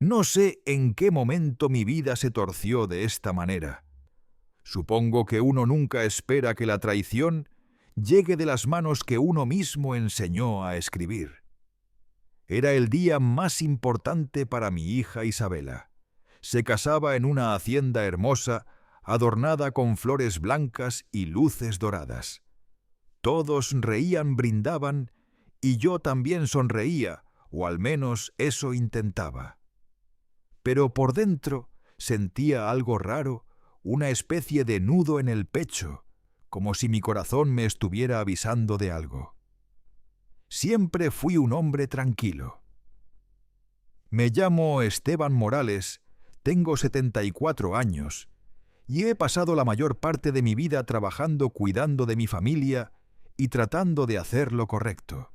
No sé en qué momento mi vida se torció de esta manera. Supongo que uno nunca espera que la traición llegue de las manos que uno mismo enseñó a escribir. Era el día más importante para mi hija Isabela. Se casaba en una hacienda hermosa, adornada con flores blancas y luces doradas. Todos reían, brindaban, y yo también sonreía, o al menos eso intentaba. Pero por dentro sentía algo raro, una especie de nudo en el pecho, como si mi corazón me estuviera avisando de algo. Siempre fui un hombre tranquilo. Me llamo Esteban Morales, tengo 74 años, y he pasado la mayor parte de mi vida trabajando cuidando de mi familia y tratando de hacer lo correcto.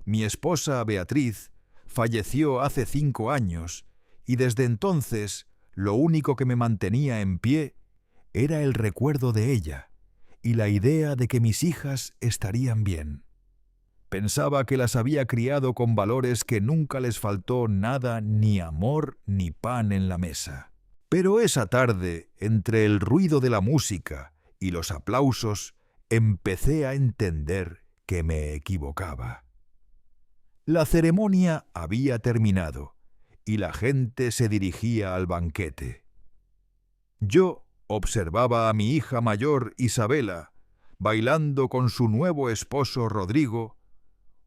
Mi esposa, Beatriz, falleció hace 5 años, y desde entonces lo único que me mantenía en pie era el recuerdo de ella y la idea de que mis hijas estarían bien. Pensaba que las había criado con valores que nunca les faltó nada, ni amor ni pan en la mesa. Pero esa tarde, entre el ruido de la música y los aplausos, empecé a entender que me equivocaba. La ceremonia había terminado y la gente se dirigía al banquete. Yo observaba a mi hija mayor, Isabela, bailando con su nuevo esposo Rodrigo,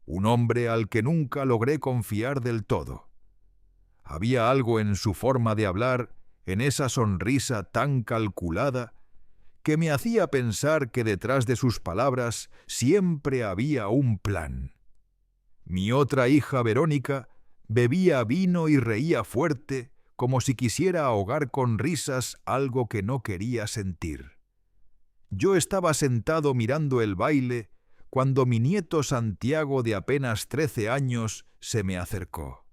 un hombre al que nunca logré confiar del todo. Había algo en su forma de hablar, en esa sonrisa tan calculada, que me hacía pensar que detrás de sus palabras siempre había un plan. Mi otra hija, Verónica, bebía vino y reía fuerte, como si quisiera ahogar con risas algo que no quería sentir. Yo estaba sentado mirando el baile cuando mi nieto Santiago, de apenas 13 años, se me acercó.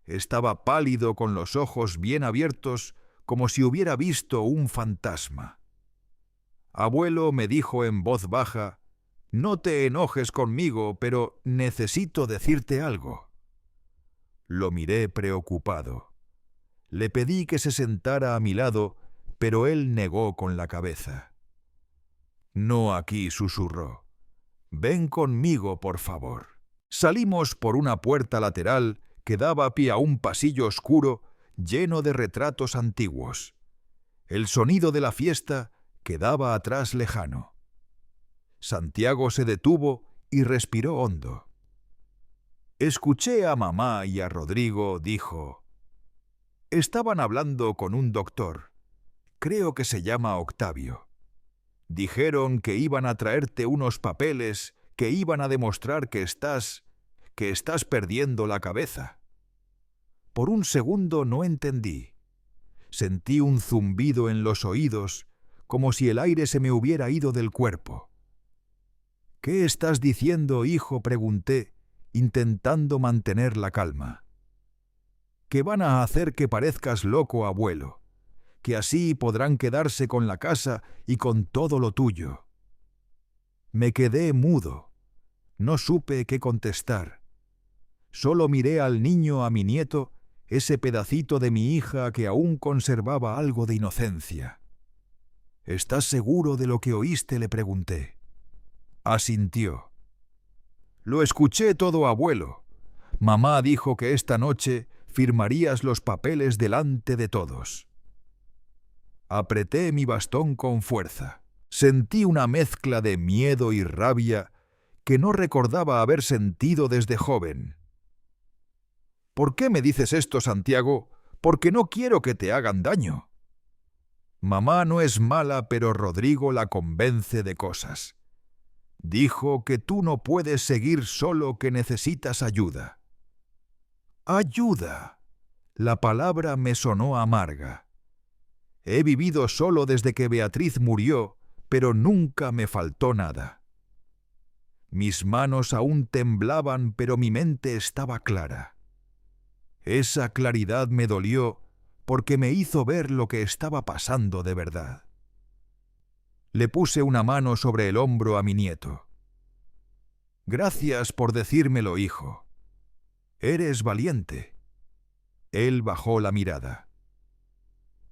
Estaba pálido, con los ojos bien abiertos, como si hubiera visto un fantasma. Abuelo, me dijo en voz baja, «No te enojes conmigo, pero necesito decirte algo». Lo miré preocupado. Le pedí que se sentara a mi lado, pero él negó con la cabeza. «No aquí», susurró. «Ven conmigo, por favor». Salimos por una puerta lateral que daba pie a un pasillo oscuro lleno de retratos antiguos. El sonido de la fiesta quedaba atrás lejano. Santiago se detuvo y respiró hondo. Escuché a mamá y a Rodrigo, dijo. Estaban hablando con un doctor. Creo que se llama Octavio. Dijeron que iban a traerte unos papeles que iban a demostrar que estás perdiendo la cabeza. Por un segundo no entendí. Sentí un zumbido en los oídos, como si el aire se me hubiera ido del cuerpo. «¿Qué estás diciendo, hijo?», pregunté, intentando mantener la calma. «Que van a hacer que parezcas loco, abuelo, que así podrán quedarse con la casa y con todo lo tuyo». Me quedé mudo. No supe qué contestar. Solo miré al niño, a mi nieto, ese pedacito de mi hija que aún conservaba algo de inocencia. «¿Estás seguro de lo que oíste?», le pregunté. Asintió. «Lo escuché todo, abuelo. Mamá dijo que esta noche firmarías los papeles delante de todos». Apreté mi bastón con fuerza. Sentí una mezcla de miedo y rabia que no recordaba haber sentido desde joven. «¿Por qué me dices esto, Santiago? Porque no quiero que te hagan daño». Mamá no es mala, pero Rodrigo la convence de cosas. Dijo que tú no puedes seguir solo, que necesitas ayuda. «¿Ayuda?» La palabra me sonó amarga. He vivido solo desde que Beatriz murió, pero nunca me faltó nada. Mis manos aún temblaban, pero mi mente estaba clara. Esa claridad me dolió porque me hizo ver lo que estaba pasando de verdad. Le puse una mano sobre el hombro a mi nieto. «Gracias por decírmelo, hijo. Eres valiente». Él bajó la mirada.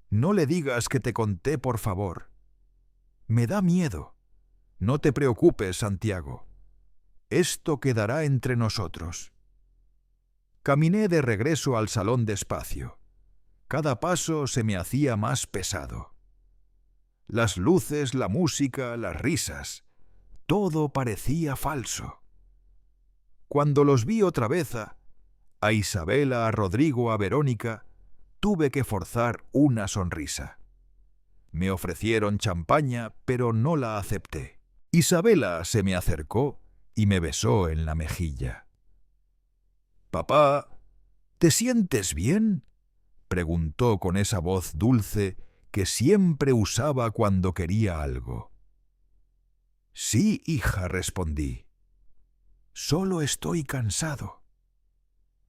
«No le digas que te conté, por favor. Me da miedo. No te preocupes, Santiago. Esto quedará entre nosotros». Caminé de regreso al salón despacio. Cada paso se me hacía más pesado. Las luces, la música, las risas, todo parecía falso. Cuando los vi otra vez a Isabela, a Rodrigo, a Verónica, tuve que forzar una sonrisa. Me ofrecieron champaña, pero no la acepté. Isabela se me acercó y me besó en la mejilla. «Papá, ¿te sientes bien?», preguntó con esa voz dulce que siempre usaba cuando quería algo. «Sí, hija», respondí. «Solo estoy cansado».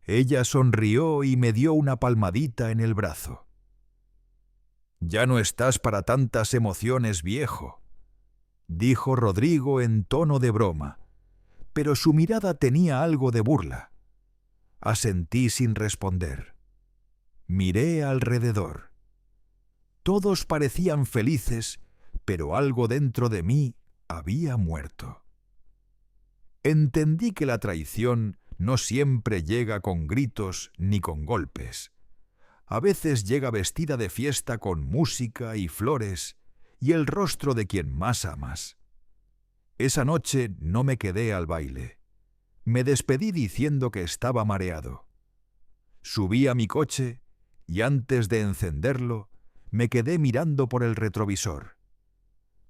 Ella sonrió y me dio una palmadita en el brazo. «Ya no estás para tantas emociones, viejo», dijo Rodrigo en tono de broma, pero su mirada tenía algo de burla. Asentí sin responder. Miré alrededor. Todos parecían felices, pero algo dentro de mí había muerto. Entendí que la traición no siempre llega con gritos ni con golpes. A veces llega vestida de fiesta con música y flores y el rostro de quien más amas. Esa noche no me quedé al baile. Me despedí diciendo que estaba mareado. Subí a mi coche y antes de encenderlo, me quedé mirando por el retrovisor.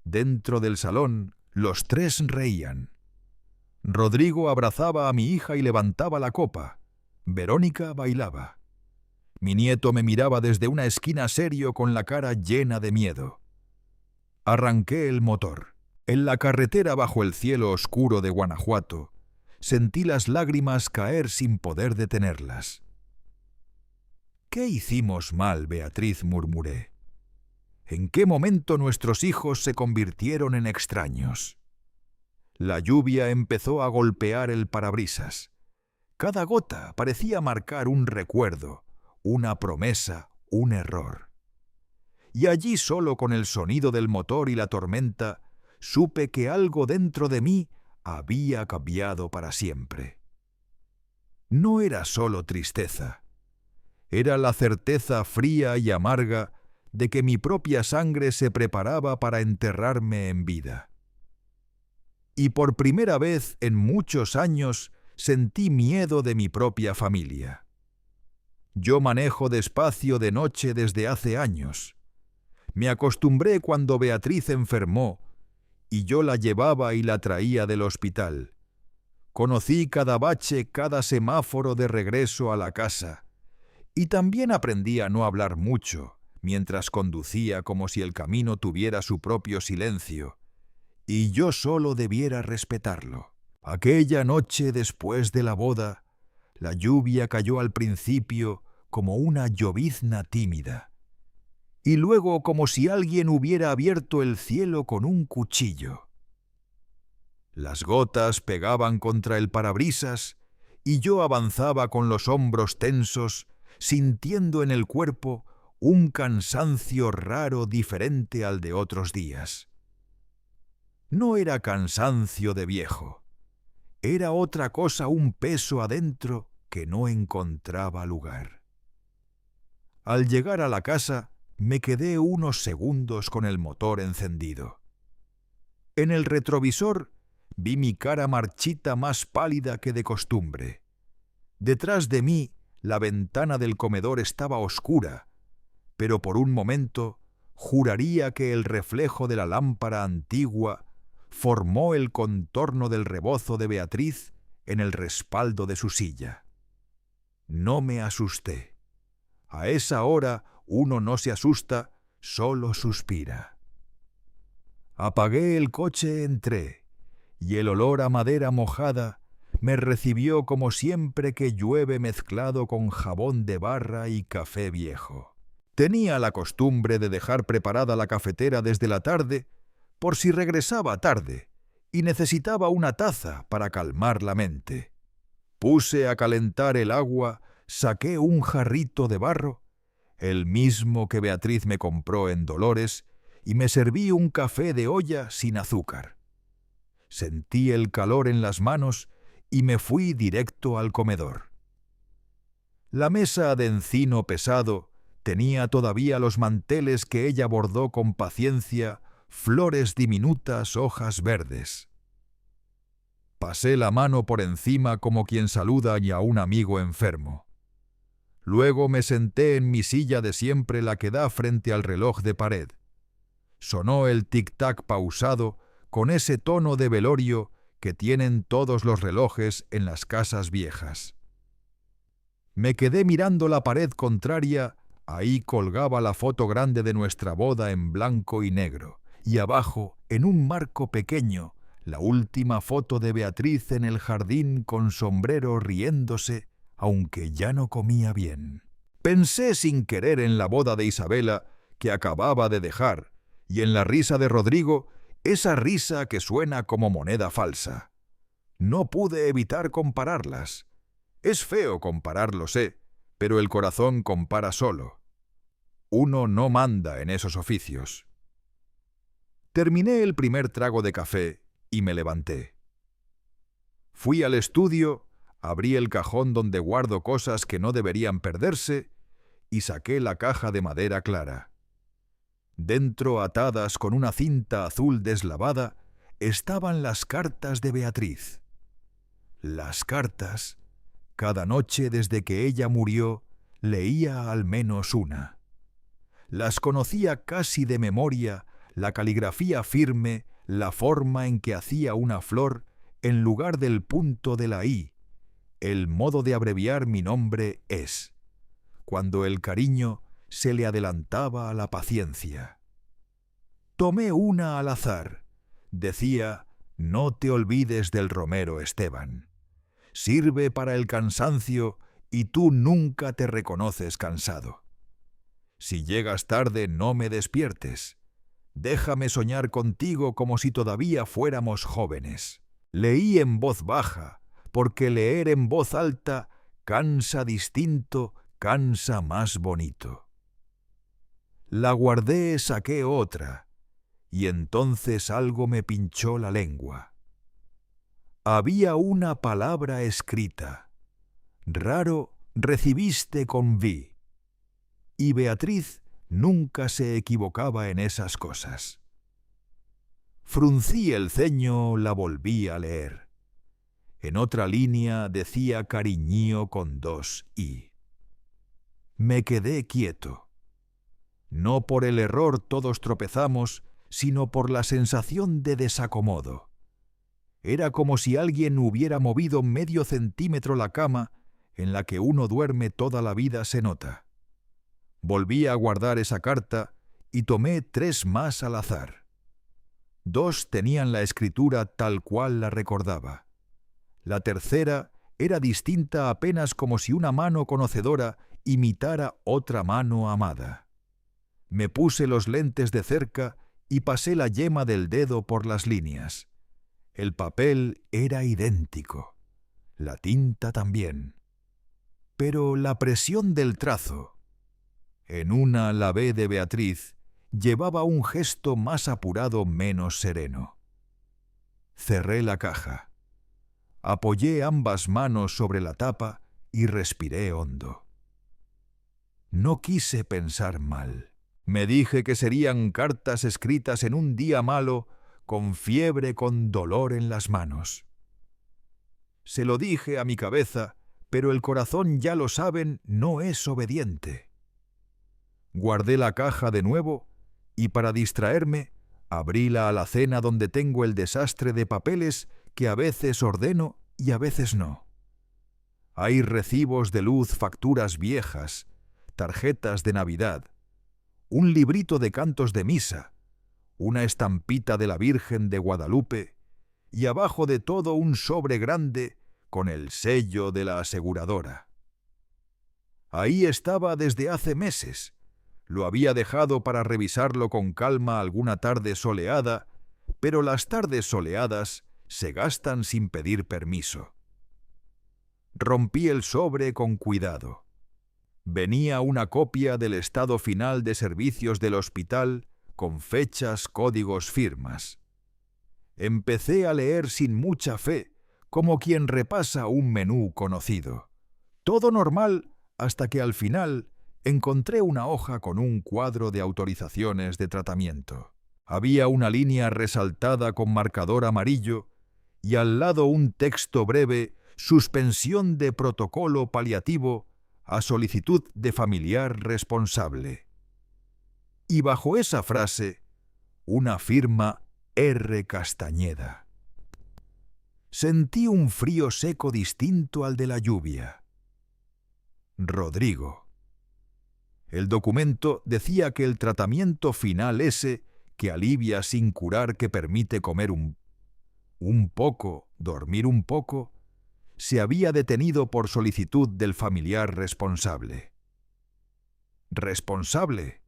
Dentro del salón, los tres reían. Rodrigo abrazaba a mi hija y levantaba la copa. Verónica bailaba. Mi nieto me miraba desde una esquina serio con la cara llena de miedo. Arranqué el motor. En la carretera bajo el cielo oscuro de Guanajuato, sentí las lágrimas caer sin poder detenerlas. «¿Qué hicimos mal, Beatriz?», murmuré. «¿En qué momento nuestros hijos se convirtieron en extraños?». La lluvia empezó a golpear el parabrisas. Cada gota parecía marcar un recuerdo, una promesa, un error. Y allí solo con el sonido del motor y la tormenta, supe que algo dentro de mí había cambiado para siempre. No era solo tristeza. Era la certeza fría y amarga de que mi propia sangre se preparaba para enterrarme en vida. Y por primera vez en muchos años sentí miedo de mi propia familia. Yo manejo despacio de noche desde hace años. Me acostumbré cuando Beatriz enfermó y yo la llevaba y la traía del hospital. Conocí cada bache, cada semáforo de regreso a la casa. Y también aprendí a no hablar mucho, mientras conducía como si el camino tuviera su propio silencio, y yo solo debiera respetarlo. Aquella noche después de la boda, la lluvia cayó al principio como una llovizna tímida, y luego como si alguien hubiera abierto el cielo con un cuchillo. Las gotas pegaban contra el parabrisas, y yo avanzaba con los hombros tensos, sintiendo en el cuerpo un cansancio raro diferente al de otros días. No era cansancio de viejo, era otra cosa, un peso adentro que no encontraba lugar. Al llegar a la casa, me quedé unos segundos con el motor encendido. En el retrovisor vi mi cara marchita más pálida que de costumbre. Detrás de mí, la ventana del comedor estaba oscura, pero por un momento juraría que el reflejo de la lámpara antigua formó el contorno del rebozo de Beatriz en el respaldo de su silla. No me asusté. A esa hora uno no se asusta, solo suspira. Apagué el coche, entré, y el olor a madera mojada me recibió como siempre que llueve mezclado con jabón de barra y café viejo. Tenía la costumbre de dejar preparada la cafetera desde la tarde por si regresaba tarde y necesitaba una taza para calmar la mente. Puse a calentar el agua saqué un jarrito de barro, el mismo que Beatriz me compró en Dolores, y me serví un café de olla sin azúcar. Sentí el calor en las manos y me fui directo al comedor. La mesa de encino pesado tenía todavía los manteles que ella bordó con paciencia, flores diminutas, hojas verdes. Pasé la mano por encima como quien saluda a un amigo enfermo. Luego me senté en mi silla de siempre, la que da frente al reloj de pared. Sonó el tic-tac pausado con ese tono de velorio que tienen todos los relojes en las casas viejas. Me quedé mirando la pared contraria. Ahí colgaba la foto grande de nuestra boda en blanco y negro, y abajo, en un marco pequeño, la última foto de Beatriz en el jardín con sombrero riéndose, aunque ya no comía bien. Pensé sin querer en la boda de Isabela, que acababa de dejar, y en la risa de Rodrigo, esa risa que suena como moneda falsa. No pude evitar compararlas. Es feo comparar, lo sé, pero el corazón compara solo. Uno no manda en esos oficios. Terminé el primer trago de café y me levanté. Fui al estudio, abrí el cajón donde guardo cosas que no deberían perderse y saqué la caja de madera clara. Dentro, atadas con una cinta azul deslavada, estaban las cartas de Beatriz. Las cartas, cada noche desde que ella murió, leía al menos una. Las conocía casi de memoria, la caligrafía firme, la forma en que hacía una flor en lugar del punto de la I, el modo de abreviar mi nombre es, cuando el cariño se le adelantaba a la paciencia. Tomé una al azar. Decía, no te olvides del Romero, Esteban. Sirve para el cansancio y tú nunca te reconoces cansado. Si llegas tarde, no me despiertes. Déjame soñar contigo como si todavía fuéramos jóvenes. Leí en voz baja, porque leer en voz alta cansa distinto, cansa más bonito. La guardé, saqué otra, y entonces algo me pinchó la lengua. Había una palabra escrita. Raro recibiste con vi. Y Beatriz nunca se equivocaba en esas cosas. Fruncí el ceño, la volví a leer. En otra línea decía cariñío con 2 i. Me quedé quieto. No por el error todos tropezamos, sino por la sensación de desacomodo. Era como si alguien hubiera movido medio centímetro la cama en la que uno duerme toda la vida, se nota. Volví a guardar esa carta y tomé 3 más al azar. 2 tenían la escritura tal cual la recordaba. La tercera era distinta apenas como si una mano conocedora imitara otra mano amada. Me puse los lentes de cerca y pasé la yema del dedo por las líneas. El papel era idéntico, la tinta también. Pero la presión del trazo, en una la B de Beatriz, llevaba un gesto más apurado, menos sereno. Cerré la caja. Apoyé ambas manos sobre la tapa y respiré hondo. No quise pensar mal. Me dije que serían cartas escritas en un día malo, con fiebre, con dolor en las manos. Se lo dije a mi cabeza, pero el corazón, ya lo saben, no es obediente. Guardé la caja de nuevo y, para distraerme, abrí la alacena donde tengo el desastre de papeles que a veces ordeno y a veces no. Hay recibos de luz, facturas viejas, tarjetas de Navidad, un librito de cantos de misa, una estampita de la Virgen de Guadalupe y abajo de todo un sobre grande con el sello de la aseguradora. Ahí estaba desde hace meses. Lo había dejado para revisarlo con calma alguna tarde soleada, pero las tardes soleadas se gastan sin pedir permiso. Rompí el sobre con cuidado. Venía una copia del estado final de servicios del hospital con fechas, códigos, firmas. Empecé a leer sin mucha fe, como quien repasa un menú conocido. Todo normal hasta que al final encontré una hoja con un cuadro de autorizaciones de tratamiento. Había una línea resaltada con marcador amarillo y al lado un texto breve: suspensión de protocolo paliativo a solicitud de familiar responsable. Y bajo esa frase, una firma: R. Castañeda. Sentí un frío seco distinto al de la lluvia. Rodrigo. El documento decía que el tratamiento final ese, que alivia sin curar, que permite comer un poco, dormir un poco, se había detenido por solicitud del familiar responsable. ¿Responsable?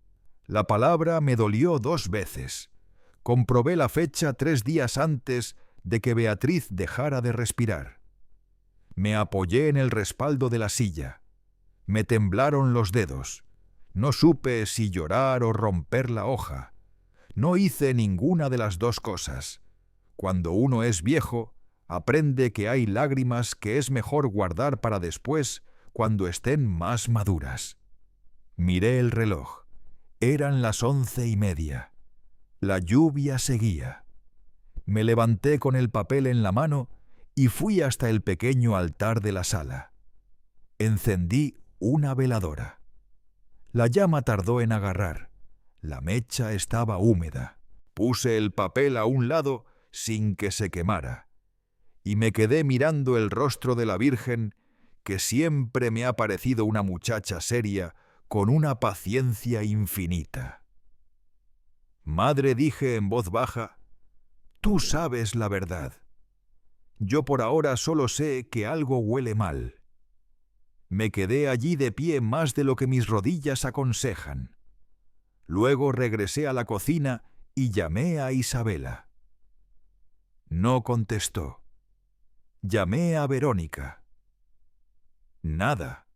La palabra me dolió 2 veces. Comprobé la fecha 3 días antes de que Beatriz dejara de respirar. Me apoyé en el respaldo de la silla. Me temblaron los dedos. No supe si llorar o romper la hoja. No hice ninguna de las 2 cosas. Cuando uno es viejo, aprende que hay lágrimas que es mejor guardar para después, cuando estén más maduras. Miré el reloj. Eran las 11:30. La lluvia seguía. Me levanté con el papel en la mano y fui hasta el pequeño altar de la sala. Encendí una veladora. La llama tardó en agarrar. La mecha estaba húmeda. Puse el papel a un lado sin que se quemara, y me quedé mirando el rostro de la Virgen, que siempre me ha parecido una muchacha seria, con una paciencia infinita. Madre, dije en voz baja, tú sabes la verdad. Yo por ahora solo sé que algo huele mal. Me quedé allí de pie más de lo que mis rodillas aconsejan. Luego regresé a la cocina y llamé a Isabela. No contestó. Llamé a Verónica. Nada.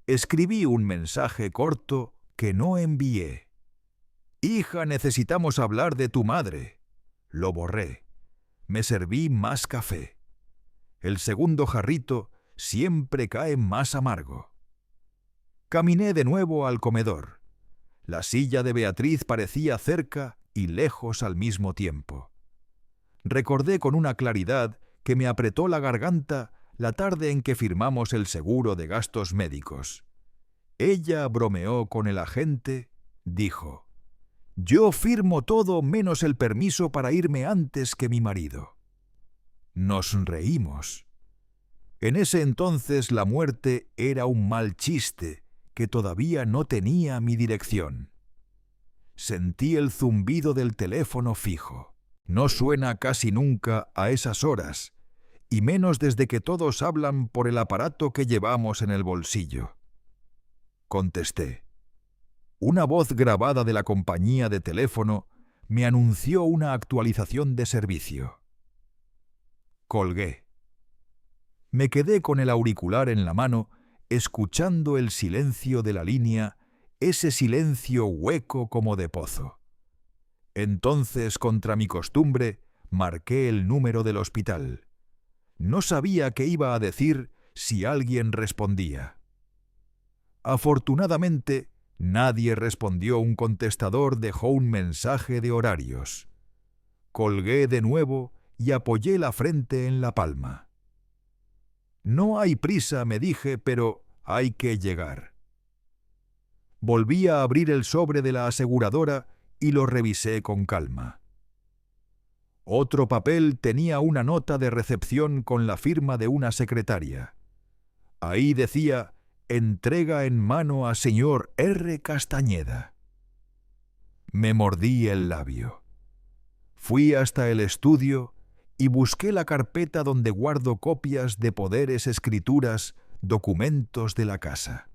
Escribí un mensaje corto que no envié. Hija, necesitamos hablar de tu madre. Lo borré. Me serví más café. El segundo jarrito siempre cae más amargo. Caminé de nuevo al comedor. La silla de Beatriz parecía cerca y lejos al mismo tiempo. Recordé con una claridad que me apretó la garganta la tarde en que firmamos el seguro de gastos médicos. Ella bromeó con el agente, dijo: «Yo firmo todo menos el permiso para irme antes que mi marido». Nos reímos. En ese entonces la muerte era un mal chiste que todavía no tenía mi dirección. Sentí el zumbido del teléfono fijo. No suena casi nunca a esas horas, y menos desde que todos hablan por el aparato que llevamos en el bolsillo. Contesté. Una voz grabada de la compañía de teléfono me anunció una actualización de servicio. Colgué. Me quedé con el auricular en la mano, escuchando el silencio de la línea, ese silencio hueco como de pozo. Entonces, contra mi costumbre, marqué el número del hospital. No sabía qué iba a decir si alguien respondía. Afortunadamente, nadie respondió. Un contestador dejó un mensaje de horarios. Colgué de nuevo y apoyé la frente en la palma. No hay prisa, me dije, pero hay que llegar. Volví a abrir el sobre de la aseguradora y lo revisé con calma. Otro papel tenía una nota de recepción con la firma de una secretaria. Ahí decía: entrega en mano a señor R. Castañeda. Me mordí el labio. Fui hasta el estudio y busqué la carpeta donde guardo copias de poderes, escrituras, documentos de la casa.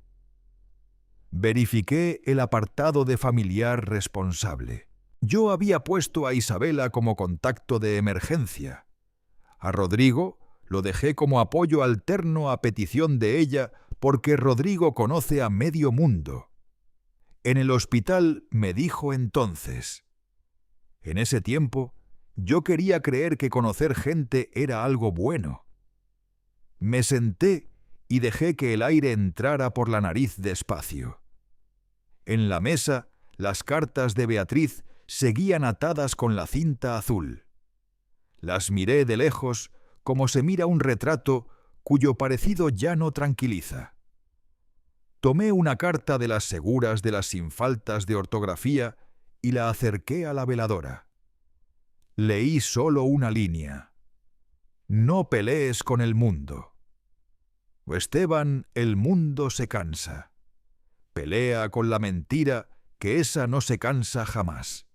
Verifiqué el apartado de familiar responsable. Yo había puesto a Isabela como contacto de emergencia. A Rodrigo lo dejé como apoyo alterno a petición de ella, porque Rodrigo conoce a medio mundo. En el hospital me dijo entonces: en ese tiempo yo quería creer que conocer gente era algo bueno. Me senté y dejé que el aire entrara por la nariz despacio. En la mesa, las cartas de Beatriz seguían atadas con la cinta azul. Las miré de lejos como se mira un retrato cuyo parecido ya no tranquiliza. Tomé una carta de las seguras de las sin faltas de ortografía y la acerqué a la veladora. Leí solo una línea: no pelees con el mundo. Esteban, el mundo se cansa. Pelea con la mentira, que esa no se cansa jamás.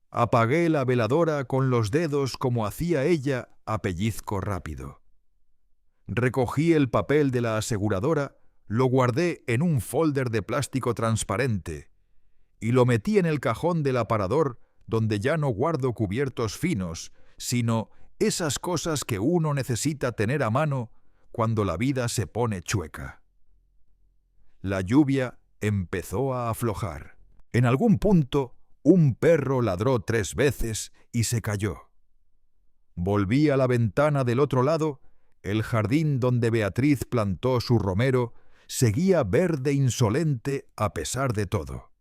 Apagué la veladora con los dedos como hacía ella a pellizco rápido. Recogí el papel de la aseguradora, lo guardé en un folder de plástico transparente y lo metí en el cajón del aparador, donde ya no guardo cubiertos finos, sino esas cosas que uno necesita tener a mano cuando la vida se pone chueca. La lluvia empezó a aflojar. En algún punto, un perro ladró 3 veces y se cayó. Volví a la ventana del otro lado. El jardín donde Beatriz plantó su romero seguía verde insolente a pesar de todo.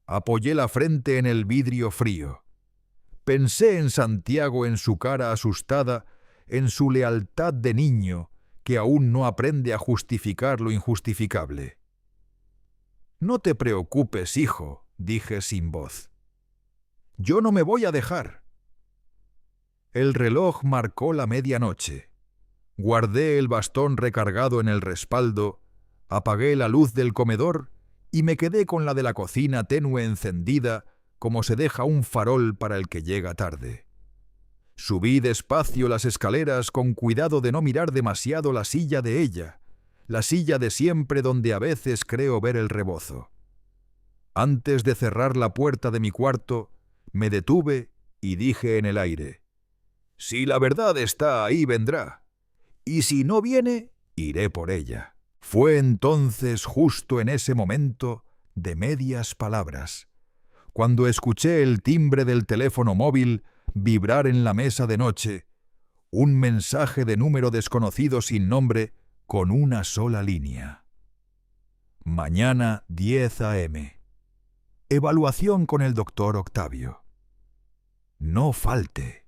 Apoyé la frente en el vidrio frío. Pensé en Santiago, en su cara asustada, en su lealtad de niño, que aún no aprende a justificar lo injustificable. «No te preocupes, hijo», dije sin voz. «Yo no me voy a dejar». El reloj marcó la medianoche. Guardé el bastón recargado en el respaldo, apagué la luz del comedor y me quedé con la de la cocina tenue encendida, como se deja un farol para el que llega tarde. Subí despacio las escaleras con cuidado de no mirar demasiado la silla de ella, la silla de siempre donde a veces creo ver el rebozo. Antes de cerrar la puerta de mi cuarto, me detuve y dije en el aire: «Si la verdad está ahí, vendrá. Y si no viene, iré por ella». Fue entonces, justo en ese momento de medias palabras, cuando escuché el timbre del teléfono móvil vibrar en la mesa de noche, un mensaje de número desconocido sin nombre con una sola línea: «Mañana 10 a.m. Evaluación con el doctor Octavio. No falte».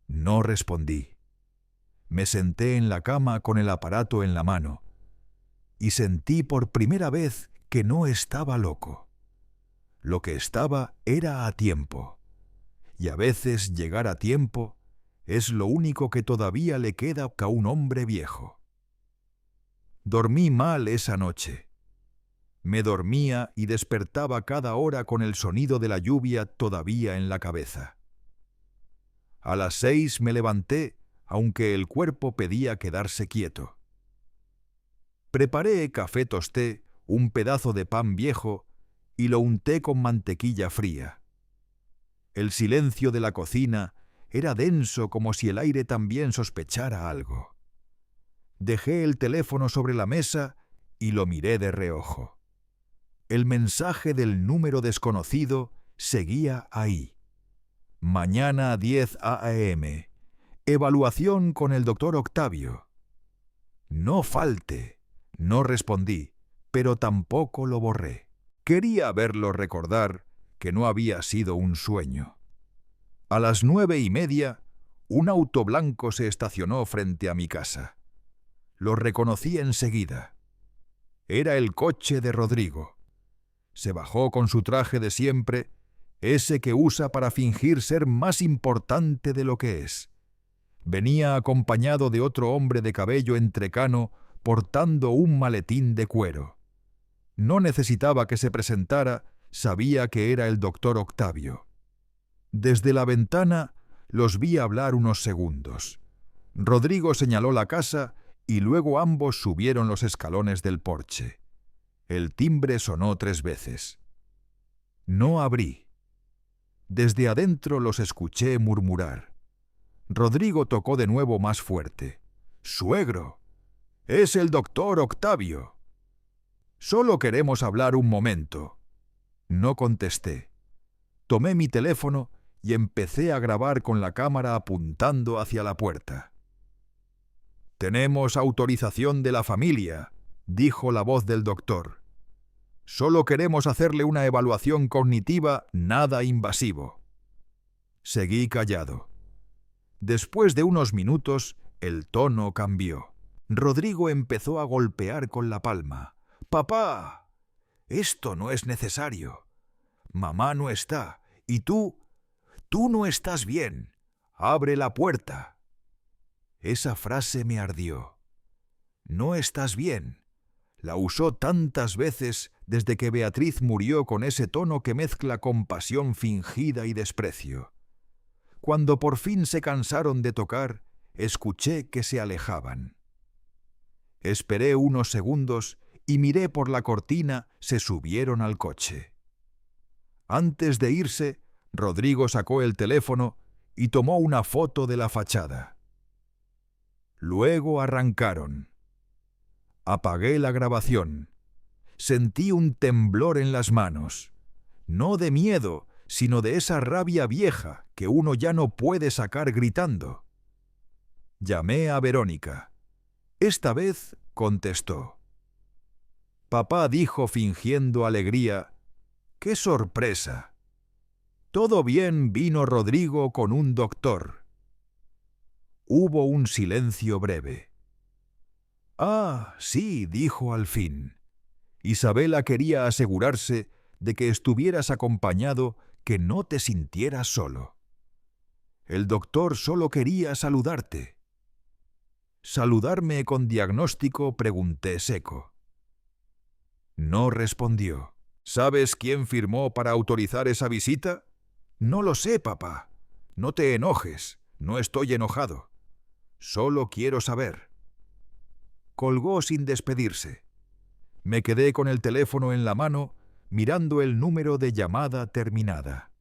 No respondí. Me senté en la cama con el aparato en la mano y sentí por primera vez que no estaba loco. Lo que estaba era a tiempo, y a veces llegar a tiempo es lo único que todavía le queda a un hombre viejo. Dormí mal esa noche. Me dormía y despertaba cada hora con el sonido de la lluvia todavía en la cabeza. A las 6 me levanté, aunque el cuerpo pedía quedarse quieto. Preparé café tosté, un pedazo de pan viejo, y lo unté con mantequilla fría. El silencio de la cocina era denso, como si el aire también sospechara algo. Dejé el teléfono sobre la mesa y lo miré de reojo. El mensaje del número desconocido seguía ahí. Mañana 10 a.m. Evaluación con el doctor Octavio. No falte. No respondí, pero tampoco lo borré. Quería verlo recordar que no había sido un sueño. A las 9:30, un auto blanco se estacionó frente a mi casa. Lo reconocí enseguida. Era el coche de Rodrigo. Se bajó con su traje de siempre, ese que usa para fingir ser más importante de lo que es. Venía acompañado de otro hombre de cabello entrecano, portando un maletín de cuero. No necesitaba que se presentara, sabía que era el doctor Octavio. Desde la ventana los vi hablar unos segundos. Rodrigo señaló la casa y luego ambos subieron los escalones del porche. El timbre sonó 3 veces. No abrí. Desde adentro los escuché murmurar: Rodrigo tocó de nuevo más fuerte. «Suegro, es el doctor Octavio». «Solo queremos hablar un momento». No contesté. Tomé mi teléfono y empecé a grabar con la cámara apuntando hacia la puerta. «Tenemos autorización de la familia», dijo la voz del doctor. «Solo queremos hacerle una evaluación cognitiva nada invasivo». Seguí callado. Después de unos minutos, el tono cambió. Rodrigo empezó a golpear con la palma. «Papá, esto no es necesario. Mamá no está. Y tú no estás bien. Abre la puerta». Esa frase me ardió. «No estás bien». La usó tantas veces desde que Beatriz murió con ese tono que mezcla compasión fingida y desprecio. Cuando por fin se cansaron de tocar, escuché que se alejaban. Esperé unos segundos y miré por la cortina, se subieron al coche. Antes de irse, Rodrigo sacó el teléfono y tomó una foto de la fachada. Luego arrancaron. Apagué la grabación. Sentí un temblor en las manos, no de miedo, sino de esa rabia vieja que uno ya no puede sacar gritando. Llamé a Verónica. Esta vez contestó. Papá dijo fingiendo alegría: «¡Qué sorpresa!». Todo bien vino Rodrigo con un doctor. Hubo un silencio breve. «Ah, sí», dijo al fin. «Isabela quería asegurarse de que estuvieras acompañado, que no te sintieras solo. El doctor solo quería saludarte». «¿Saludarme con diagnóstico?», pregunté seco. No respondió. «¿Sabes quién firmó para autorizar esa visita?». «No lo sé, papá». «No te enojes, no estoy enojado. Solo quiero saber». Colgó sin despedirse. Me quedé con el teléfono en la mano, mirando el número de llamada terminada.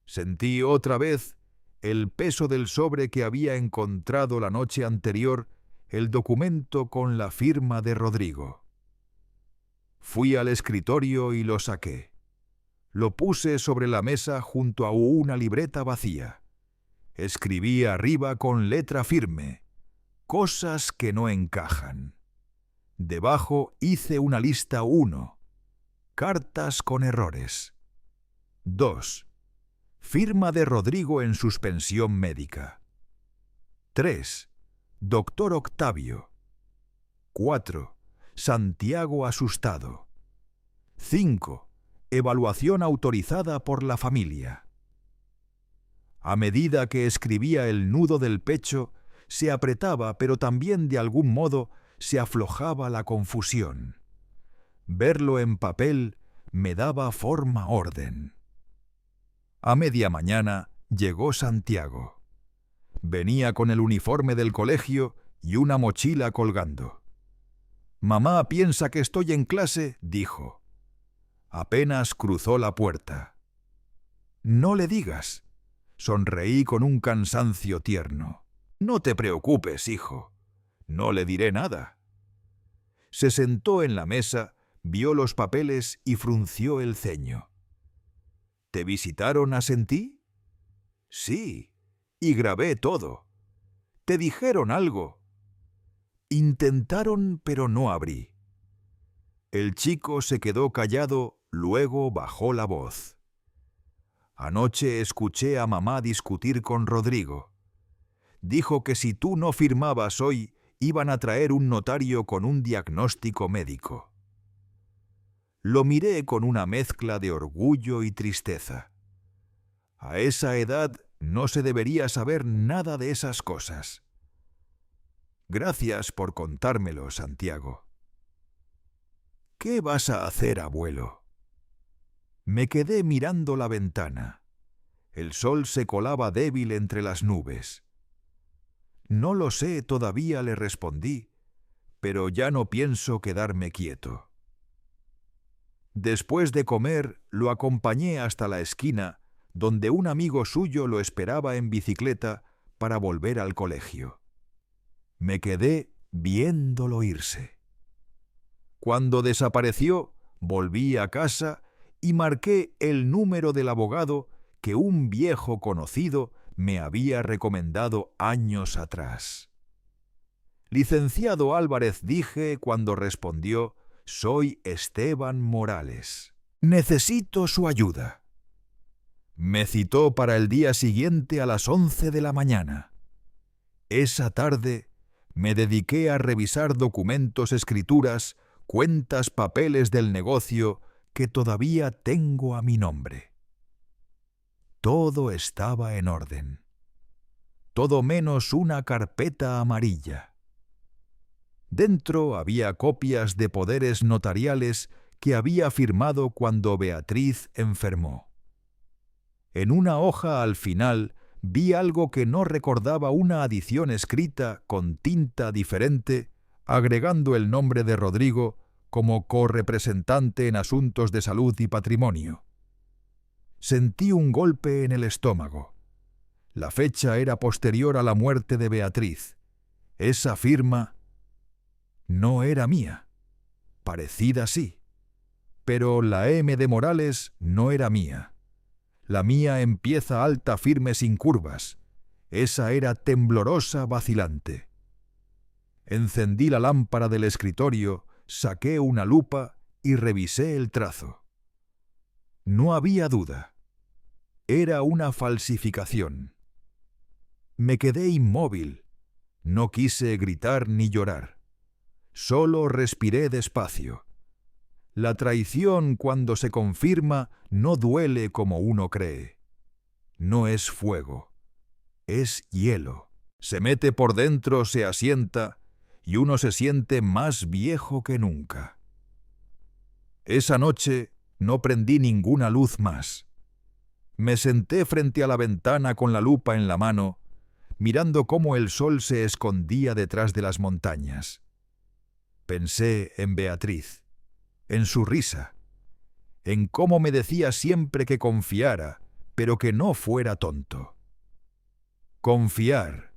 Sentí otra vez el peso del sobre que había encontrado la noche anterior, el documento con la firma de Rodrigo. Fui al escritorio y lo saqué. Lo puse sobre la mesa junto a una libreta vacía. Escribí arriba con letra firme: «Cosas que no encajan». Debajo hice una lista: 1. Cartas con errores. 2. Firma de Rodrigo en suspensión médica. 3. Doctor Octavio. 4. Santiago asustado. 5. Evaluación autorizada por la familia. A medida que escribía, el nudo del pecho se apretaba, pero también de algún modo se aflojaba la confusión. Verlo en papel me daba forma, orden. A media mañana llegó Santiago. Venía con el uniforme del colegio y una mochila colgando. «Mamá piensa que estoy en clase», dijo. Apenas cruzó la puerta. «No le digas». Sonreí con un cansancio tierno. «No te preocupes, hijo. No le diré nada». Se sentó en la mesa, vio los papeles y frunció el ceño. «¿Te visitaron, asentí?» «Sí, y grabé todo». «¿Te dijeron algo?» «Intentaron, pero no abrí». El chico se quedó callado, luego bajó la voz. «Anoche escuché a mamá discutir con Rodrigo. Dijo que si tú no firmabas hoy, iban a traer un notario con un diagnóstico médico». Lo miré con una mezcla de orgullo y tristeza. A esa edad no se debería saber nada de esas cosas. «Gracias por contármelo, Santiago». «¿Qué vas a hacer, abuelo?» Me quedé mirando la ventana. El sol se colaba débil entre las nubes. «No lo sé todavía», le respondí, «pero ya no pienso quedarme quieto». Después de comer, lo acompañé hasta la esquina, donde un amigo suyo lo esperaba en bicicleta para volver al colegio. Me quedé viéndolo irse. Cuando desapareció, volví a casa y marqué el número del abogado que un viejo conocido me había recomendado años atrás. Licenciado Álvarez, dije cuando respondió: soy Esteban Morales. Necesito su ayuda. Me citó para el día siguiente a las 11 de la mañana. Esa tarde me dediqué a revisar documentos, escrituras, cuentas, papeles del negocio que todavía tengo a mi nombre. Todo estaba en orden. Todo menos una carpeta amarilla. Dentro había copias de poderes notariales que había firmado cuando Beatriz enfermó. En una hoja al final vi algo que no recordaba, una adición escrita con tinta diferente, agregando el nombre de Rodrigo como correpresentante en asuntos de salud y patrimonio. Sentí un golpe en el estómago. La fecha era posterior a la muerte de Beatriz. Esa firma no era mía. Parecida sí. Pero la M de Morales no era mía. La mía empieza alta, firme, sin curvas. Esa era temblorosa, vacilante. Encendí la lámpara del escritorio, saqué una lupa y revisé el trazo. No había duda. Era una falsificación. Me quedé inmóvil. No quise gritar ni llorar. Solo respiré despacio. La traición, cuando se confirma, no duele como uno cree. No es fuego, es hielo. Se mete por dentro, se asienta, y uno se siente más viejo que nunca. Esa noche no prendí ninguna luz más. Me senté frente a la ventana con la lupa en la mano, mirando cómo el sol se escondía detrás de las montañas. Pensé en Beatriz, en su risa, en cómo me decía siempre que confiara, pero que no fuera tonto. Confiar.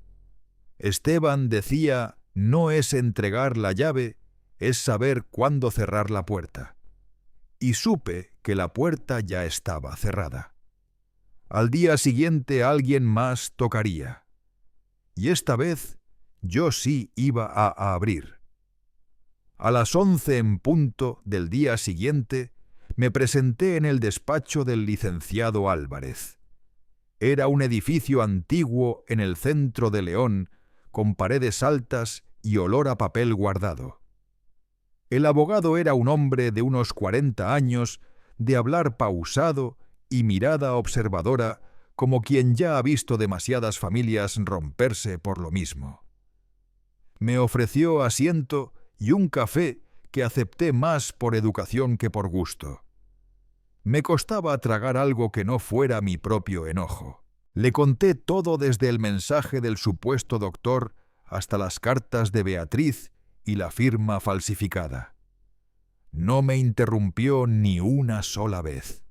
Esteban decía, no es entregar la llave, es saber cuándo cerrar la puerta. Y supe que la puerta ya estaba cerrada. Al día siguiente alguien más tocaría. Y esta vez yo sí iba a abrir. A las 11 en punto del día siguiente, me presenté en el despacho del licenciado Álvarez. Era un edificio antiguo en el centro de León, con paredes altas y olor a papel guardado. El abogado era un hombre de unos 40 años, de hablar pausado y mirada observadora, como quien ya ha visto demasiadas familias romperse por lo mismo. Me ofreció asiento y un café que acepté más por educación que por gusto. Me costaba tragar algo que no fuera mi propio enojo. Le conté todo, desde el mensaje del supuesto doctor hasta las cartas de Beatriz y la firma falsificada. No me interrumpió ni una sola vez.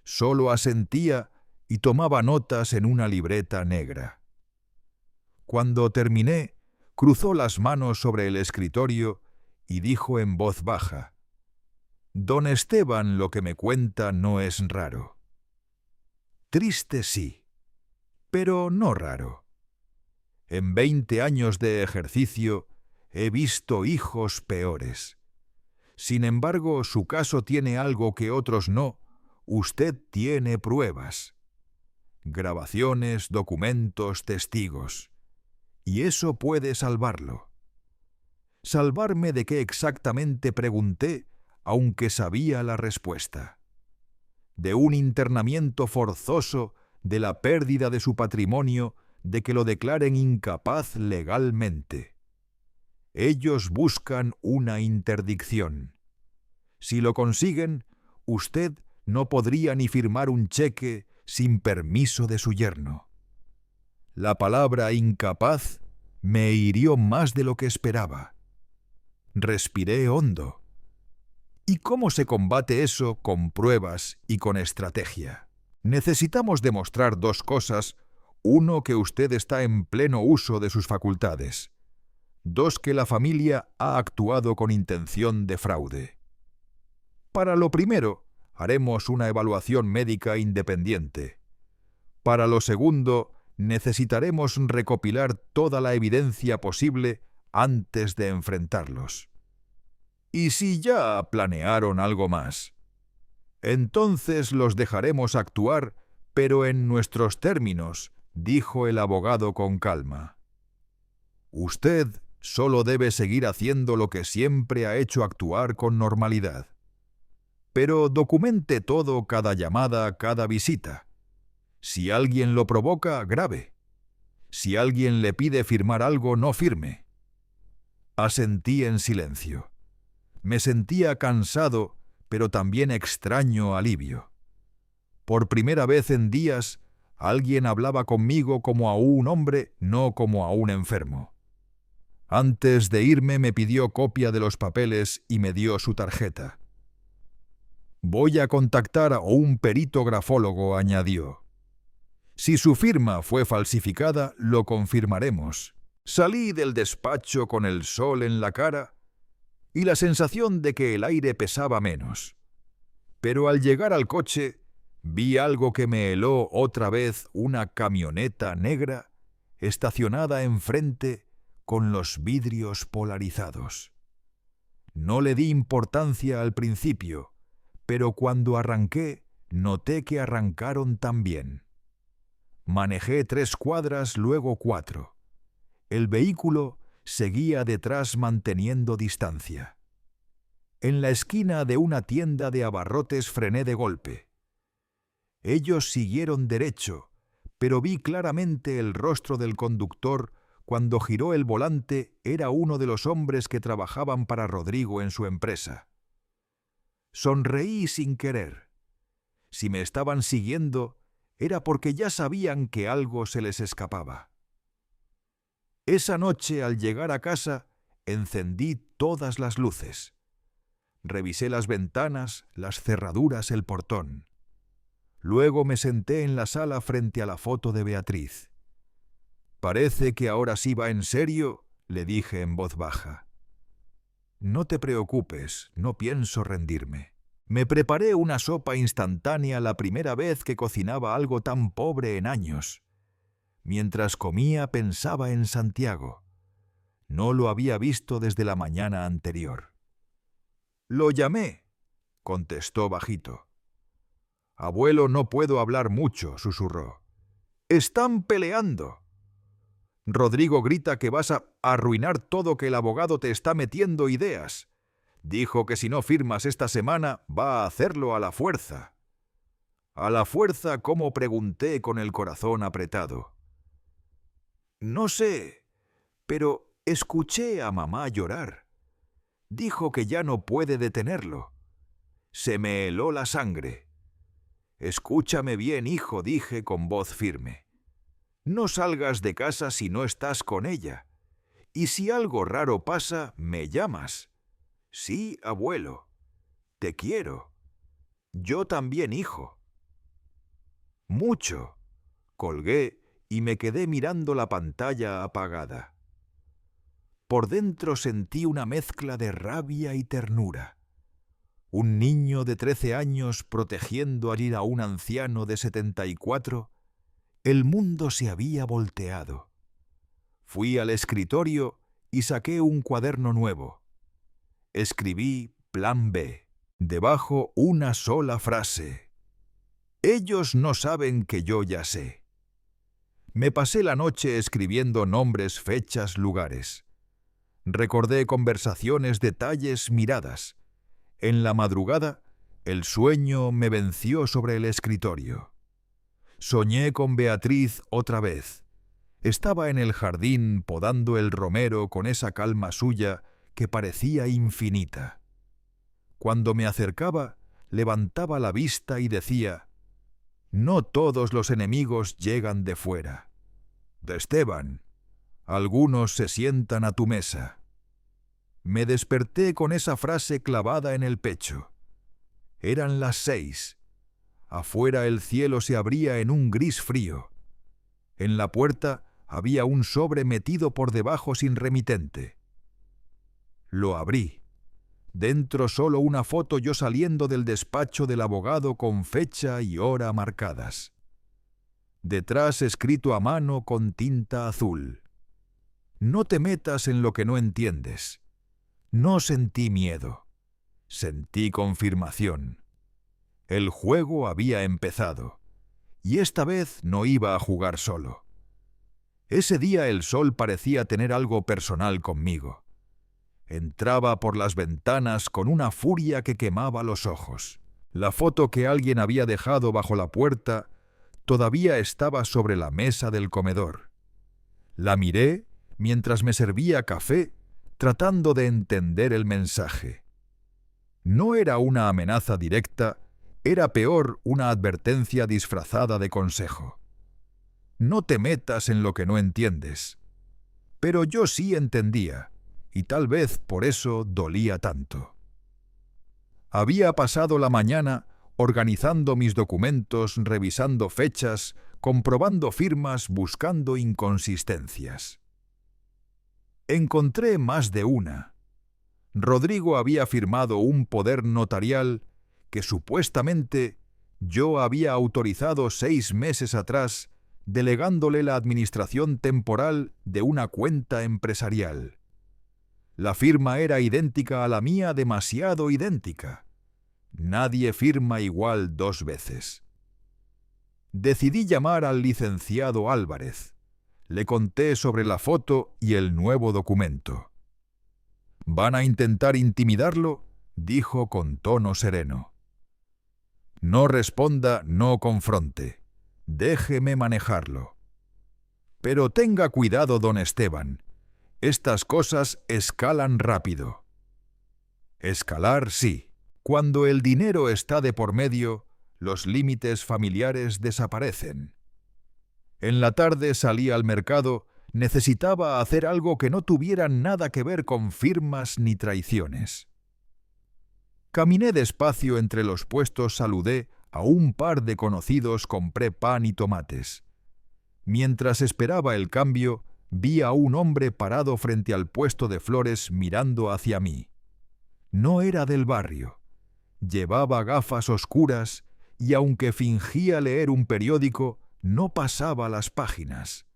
Solo asentía y tomaba notas en una libreta negra. Cuando terminé, cruzó las manos sobre el escritorio y dijo en voz baja: «Don Esteban, lo que me cuenta no es raro. Triste sí, pero no raro. En 20 años de ejercicio he visto hijos peores. Sin embargo, su caso tiene algo que otros no. Usted tiene pruebas. Grabaciones, documentos, testigos. Y eso puede salvarlo». ¿Salvarme de qué exactamente?, pregunté, aunque sabía la respuesta. De un internamiento forzoso, de la pérdida de su patrimonio, de que lo declaren incapaz legalmente. Ellos buscan una interdicción. Si lo consiguen, usted no podría ni firmar un cheque sin permiso de su yerno. La palabra incapaz me hirió más de lo que esperaba. Respiré hondo. ¿Y cómo se combate eso? Con pruebas y con estrategia. Necesitamos demostrar dos cosas, Uno, que usted está en pleno uso de sus facultades. 2, que la familia ha actuado con intención de fraude. Para lo primero, haremos una evaluación médica independiente. Para lo segundo, necesitaremos recopilar toda la evidencia posible antes de enfrentarlos. ¿Y si ya planearon algo más? Entonces los dejaremos actuar, pero en nuestros términos, dijo el abogado con calma. Usted solo debe seguir haciendo lo que siempre ha hecho, actuar con normalidad. Pero documente todo, cada llamada, cada visita. Si alguien lo provoca, grabe. Si alguien le pide firmar algo, no firme. Asentí en silencio. Me sentía cansado, pero también extraño alivio. Por primera vez en días, alguien hablaba conmigo como a un hombre, no como a un enfermo. Antes de irme me pidió copia de los papeles y me dio su tarjeta. Voy a contactar a un perito grafólogo, añadió. Si su firma fue falsificada, lo confirmaremos. Salí del despacho con el sol en la cara y la sensación de que el aire pesaba menos. Pero al llegar al coche, vi algo que me heló otra vez: una camioneta negra estacionada enfrente con los vidrios polarizados. No le di importancia al principio, pero cuando arranqué, noté que arrancaron también. Manejé 3 cuadras, luego 4. El vehículo seguía detrás manteniendo distancia. En la esquina de una tienda de abarrotes frené de golpe. Ellos siguieron derecho, pero vi claramente el rostro del conductor. Cuando giró el volante, era uno de los hombres que trabajaban para Rodrigo en su empresa. Sonreí sin querer. Si me estaban siguiendo, era porque ya sabían que algo se les escapaba. Esa noche, al llegar a casa, encendí todas las luces. Revisé las ventanas, las cerraduras, el portón. Luego me senté en la sala frente a la foto de Beatriz. «Parece que ahora sí va en serio», le dije en voz baja. «No te preocupes, no pienso rendirme. Me preparé una sopa instantánea la primera vez que cocinaba algo tan pobre en años. Mientras comía pensaba en Santiago. No lo había visto desde la mañana anterior. «Lo llamé», contestó bajito. «Abuelo, no puedo hablar mucho», susurró. «Están peleando. Rodrigo grita que vas a arruinar todo, que el abogado te está metiendo ideas. Dijo que si no firmas esta semana, va a hacerlo a la fuerza». «¿A la fuerza cómo?», pregunté con el corazón apretado. «No sé, pero escuché a mamá llorar. Dijo que ya no puede detenerlo. Se me heló la sangre. Escúchame bien, hijo», dije con voz firme. «No salgas de casa si no estás con ella. Y si algo raro pasa, me llamas». «Sí, abuelo. Te quiero». «Yo también, hijo». «Mucho». Colgué y me quedé mirando la pantalla apagada. Por dentro sentí una mezcla de rabia y ternura. Un niño de 13 años protegiendo allí a un anciano de 74. El mundo se había volteado. Fui al escritorio y saqué un cuaderno nuevo. Escribí Plan B. Debajo una sola frase: «Ellos no saben que yo ya sé». Me pasé la noche escribiendo nombres, fechas, lugares. Recordé conversaciones, detalles, miradas. En la madrugada, el sueño me venció sobre el escritorio. Soñé con Beatriz otra vez. Estaba en el jardín podando el romero con esa calma suya que parecía infinita. Cuando me acercaba, levantaba la vista y decía: «No todos los enemigos llegan de fuera. De Esteban, algunos se sientan a tu mesa». Me desperté con esa frase clavada en el pecho. Eran las 6. Afuera el cielo se abría en un gris frío. En la puerta había un sobre metido por debajo sin remitente. Lo abrí. Dentro solo una foto yo saliendo del despacho del abogado con fecha y hora marcadas. Detrás escrito a mano con tinta azul. No te metas en lo que no entiendes. No sentí miedo. Sentí confirmación. El juego había empezado. Y esta vez no iba a jugar solo. Ese día el sol parecía tener algo personal conmigo. Entraba por las ventanas con una furia que quemaba los ojos. La foto que alguien había dejado bajo la puerta todavía estaba sobre la mesa del comedor. La miré mientras me servía café, tratando de entender el mensaje. No era una amenaza directa, era peor una advertencia disfrazada de consejo. No te metas en lo que no entiendes. Pero yo sí entendía, y tal vez por eso dolía tanto. Había pasado la mañana organizando mis documentos, revisando fechas, comprobando firmas, buscando inconsistencias. Encontré más de una. Rodrigo había firmado un poder notarial que supuestamente yo había autorizado 6 meses atrás, delegándole la administración temporal de una cuenta empresarial. La firma era idéntica a la mía, demasiado idéntica. Nadie firma igual 2 veces. Decidí llamar al licenciado Álvarez. Le conté sobre la foto y el nuevo documento. «¿Van a intentar intimidarlo?», dijo con tono sereno. «No responda, no confronte. Déjeme manejarlo. Pero tenga cuidado, don Esteban. Estas cosas escalan rápido». Escalar, sí. Cuando el dinero está de por medio, los límites familiares desaparecen. En la tarde salí al mercado. Necesitaba hacer algo que no tuviera nada que ver con firmas ni traiciones. Caminé despacio entre los puestos, saludé a un par de conocidos, compré pan y tomates. Mientras esperaba el cambio, vi a un hombre parado frente al puesto de flores mirando hacia mí. No era del barrio. Llevaba gafas oscuras y aunque fingía leer un periódico, no pasaba las páginas.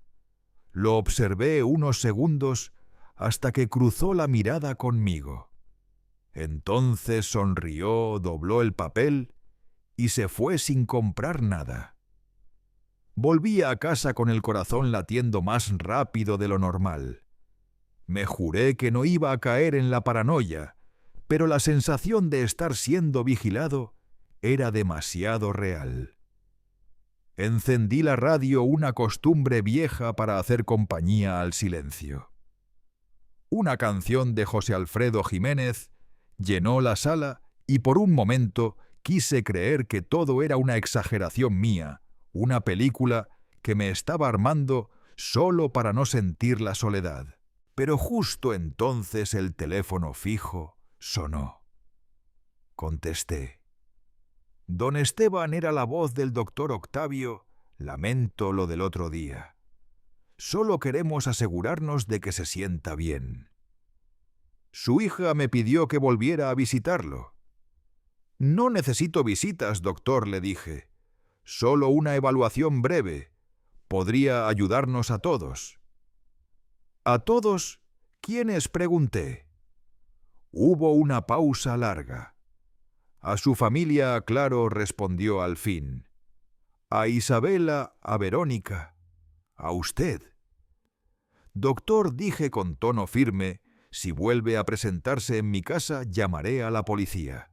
Lo observé unos segundos hasta que cruzó la mirada conmigo. Entonces sonrió, dobló el papel y se fue sin comprar nada. Volví a casa con el corazón latiendo más rápido de lo normal. Me juré que no iba a caer en la paranoia, pero la sensación de estar siendo vigilado era demasiado real. Encendí la radio, una costumbre vieja para hacer compañía al silencio. Una canción de José Alfredo Jiménez llenó la sala y por un momento quise creer que todo era una exageración mía, una película que me estaba armando solo para no sentir la soledad. Pero justo entonces el teléfono fijo sonó. Contesté. Don Esteban, era la voz del doctor Octavio. Lamento lo del otro día. Solo queremos asegurarnos de que se sienta bien. Su hija me pidió que volviera a visitarlo. No necesito visitas, doctor, le dije. Solo una evaluación breve. Podría ayudarnos a todos. ¿A todos? ¿Quiénes?, pregunté. Hubo una pausa larga. A su familia, claro, respondió al fin. A Isabela, a Verónica, a usted. Doctor, dije con tono firme, si vuelve a presentarse en mi casa, llamaré a la policía.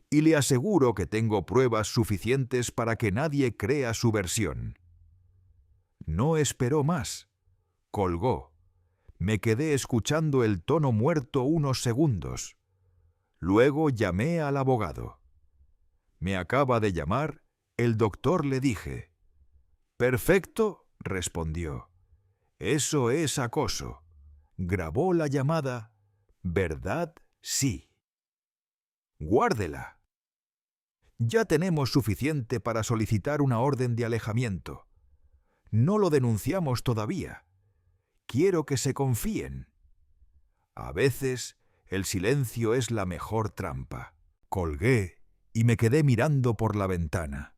Y le aseguro que tengo pruebas suficientes para que nadie crea su versión. No esperó más. Colgó. Me quedé escuchando el tono muerto unos segundos. Luego llamé al abogado. Me acaba de llamar, el doctor, le dije. Perfecto, respondió. Eso es acoso. Grabó la llamada. ¿Verdad? Sí. Guárdela. Ya tenemos suficiente para solicitar una orden de alejamiento. No lo denunciamos todavía. Quiero que se confíen. A veces el silencio es la mejor trampa. Colgué y me quedé mirando por la ventana.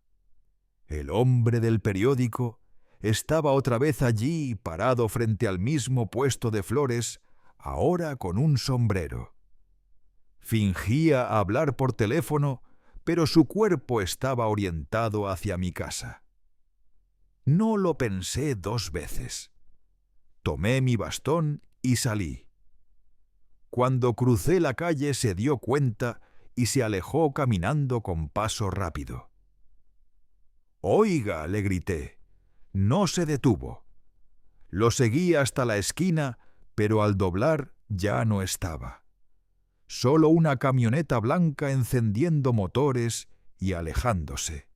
El hombre del periódico estaba otra vez allí, parado frente al mismo puesto de flores, ahora con un sombrero. Fingía hablar por teléfono, pero su cuerpo estaba orientado hacia mi casa. No lo pensé 2 veces. Tomé mi bastón y salí. Cuando crucé la calle se dio cuenta y se alejó caminando con paso rápido. «Oiga», le grité. No se detuvo. Lo seguí hasta la esquina, pero al doblar ya no estaba. Solo una camioneta blanca encendiendo motores y alejándose.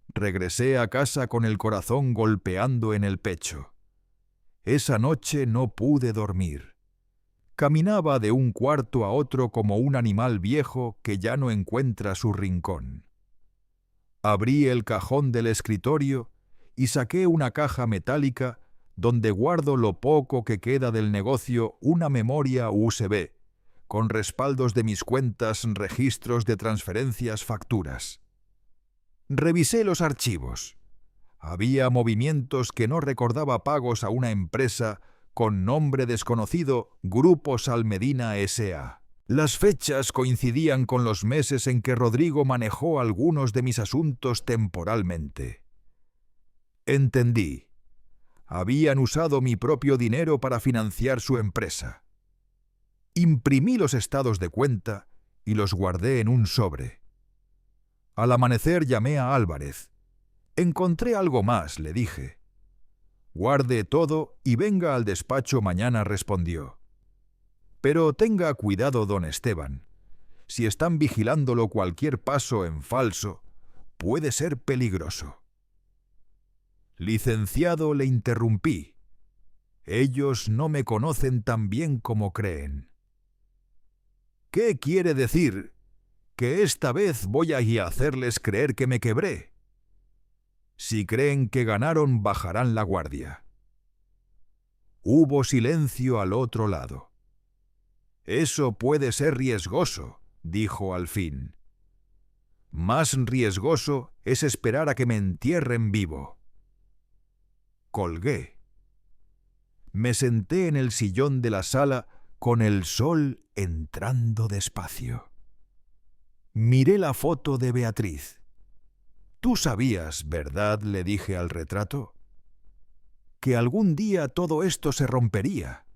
Regresé a casa con el corazón golpeando en el pecho. Esa noche no pude dormir. Caminaba de un cuarto a otro como un animal viejo que ya no encuentra su rincón. Abrí el cajón del escritorio y saqué una caja metálica donde guardo lo poco que queda del negocio, una memoria USB, con respaldos de mis cuentas, registros de transferencias, facturas. Revisé los archivos. Había movimientos que no recordaba, pagos a una empresa con nombre desconocido, Grupo Salmedina S.A. Las fechas coincidían con los meses en que Rodrigo manejó algunos de mis asuntos temporalmente. Entendí. Habían usado mi propio dinero para financiar su empresa. Imprimí los estados de cuenta y los guardé en un sobre. Al amanecer llamé a Álvarez. «Encontré algo más», le dije. «Guarde todo y venga al despacho mañana», respondió. «Pero tenga cuidado, don Esteban. Si están vigilándolo cualquier paso en falso, puede ser peligroso». «Licenciado», le interrumpí. «Ellos no me conocen tan bien como creen». «¿Qué quiere decir? ¿Que esta vez voy a hacerles creer que me quebré? Si creen que ganaron, bajarán la guardia». Hubo silencio al otro lado. «Eso puede ser riesgoso», dijo al fin. «Más riesgoso es esperar a que me entierren vivo». Colgué. Me senté en el sillón de la sala con el sol entrando despacio. Miré la foto de Beatriz. «Tú sabías, ¿verdad?», le dije al retrato, «que algún día todo esto se rompería».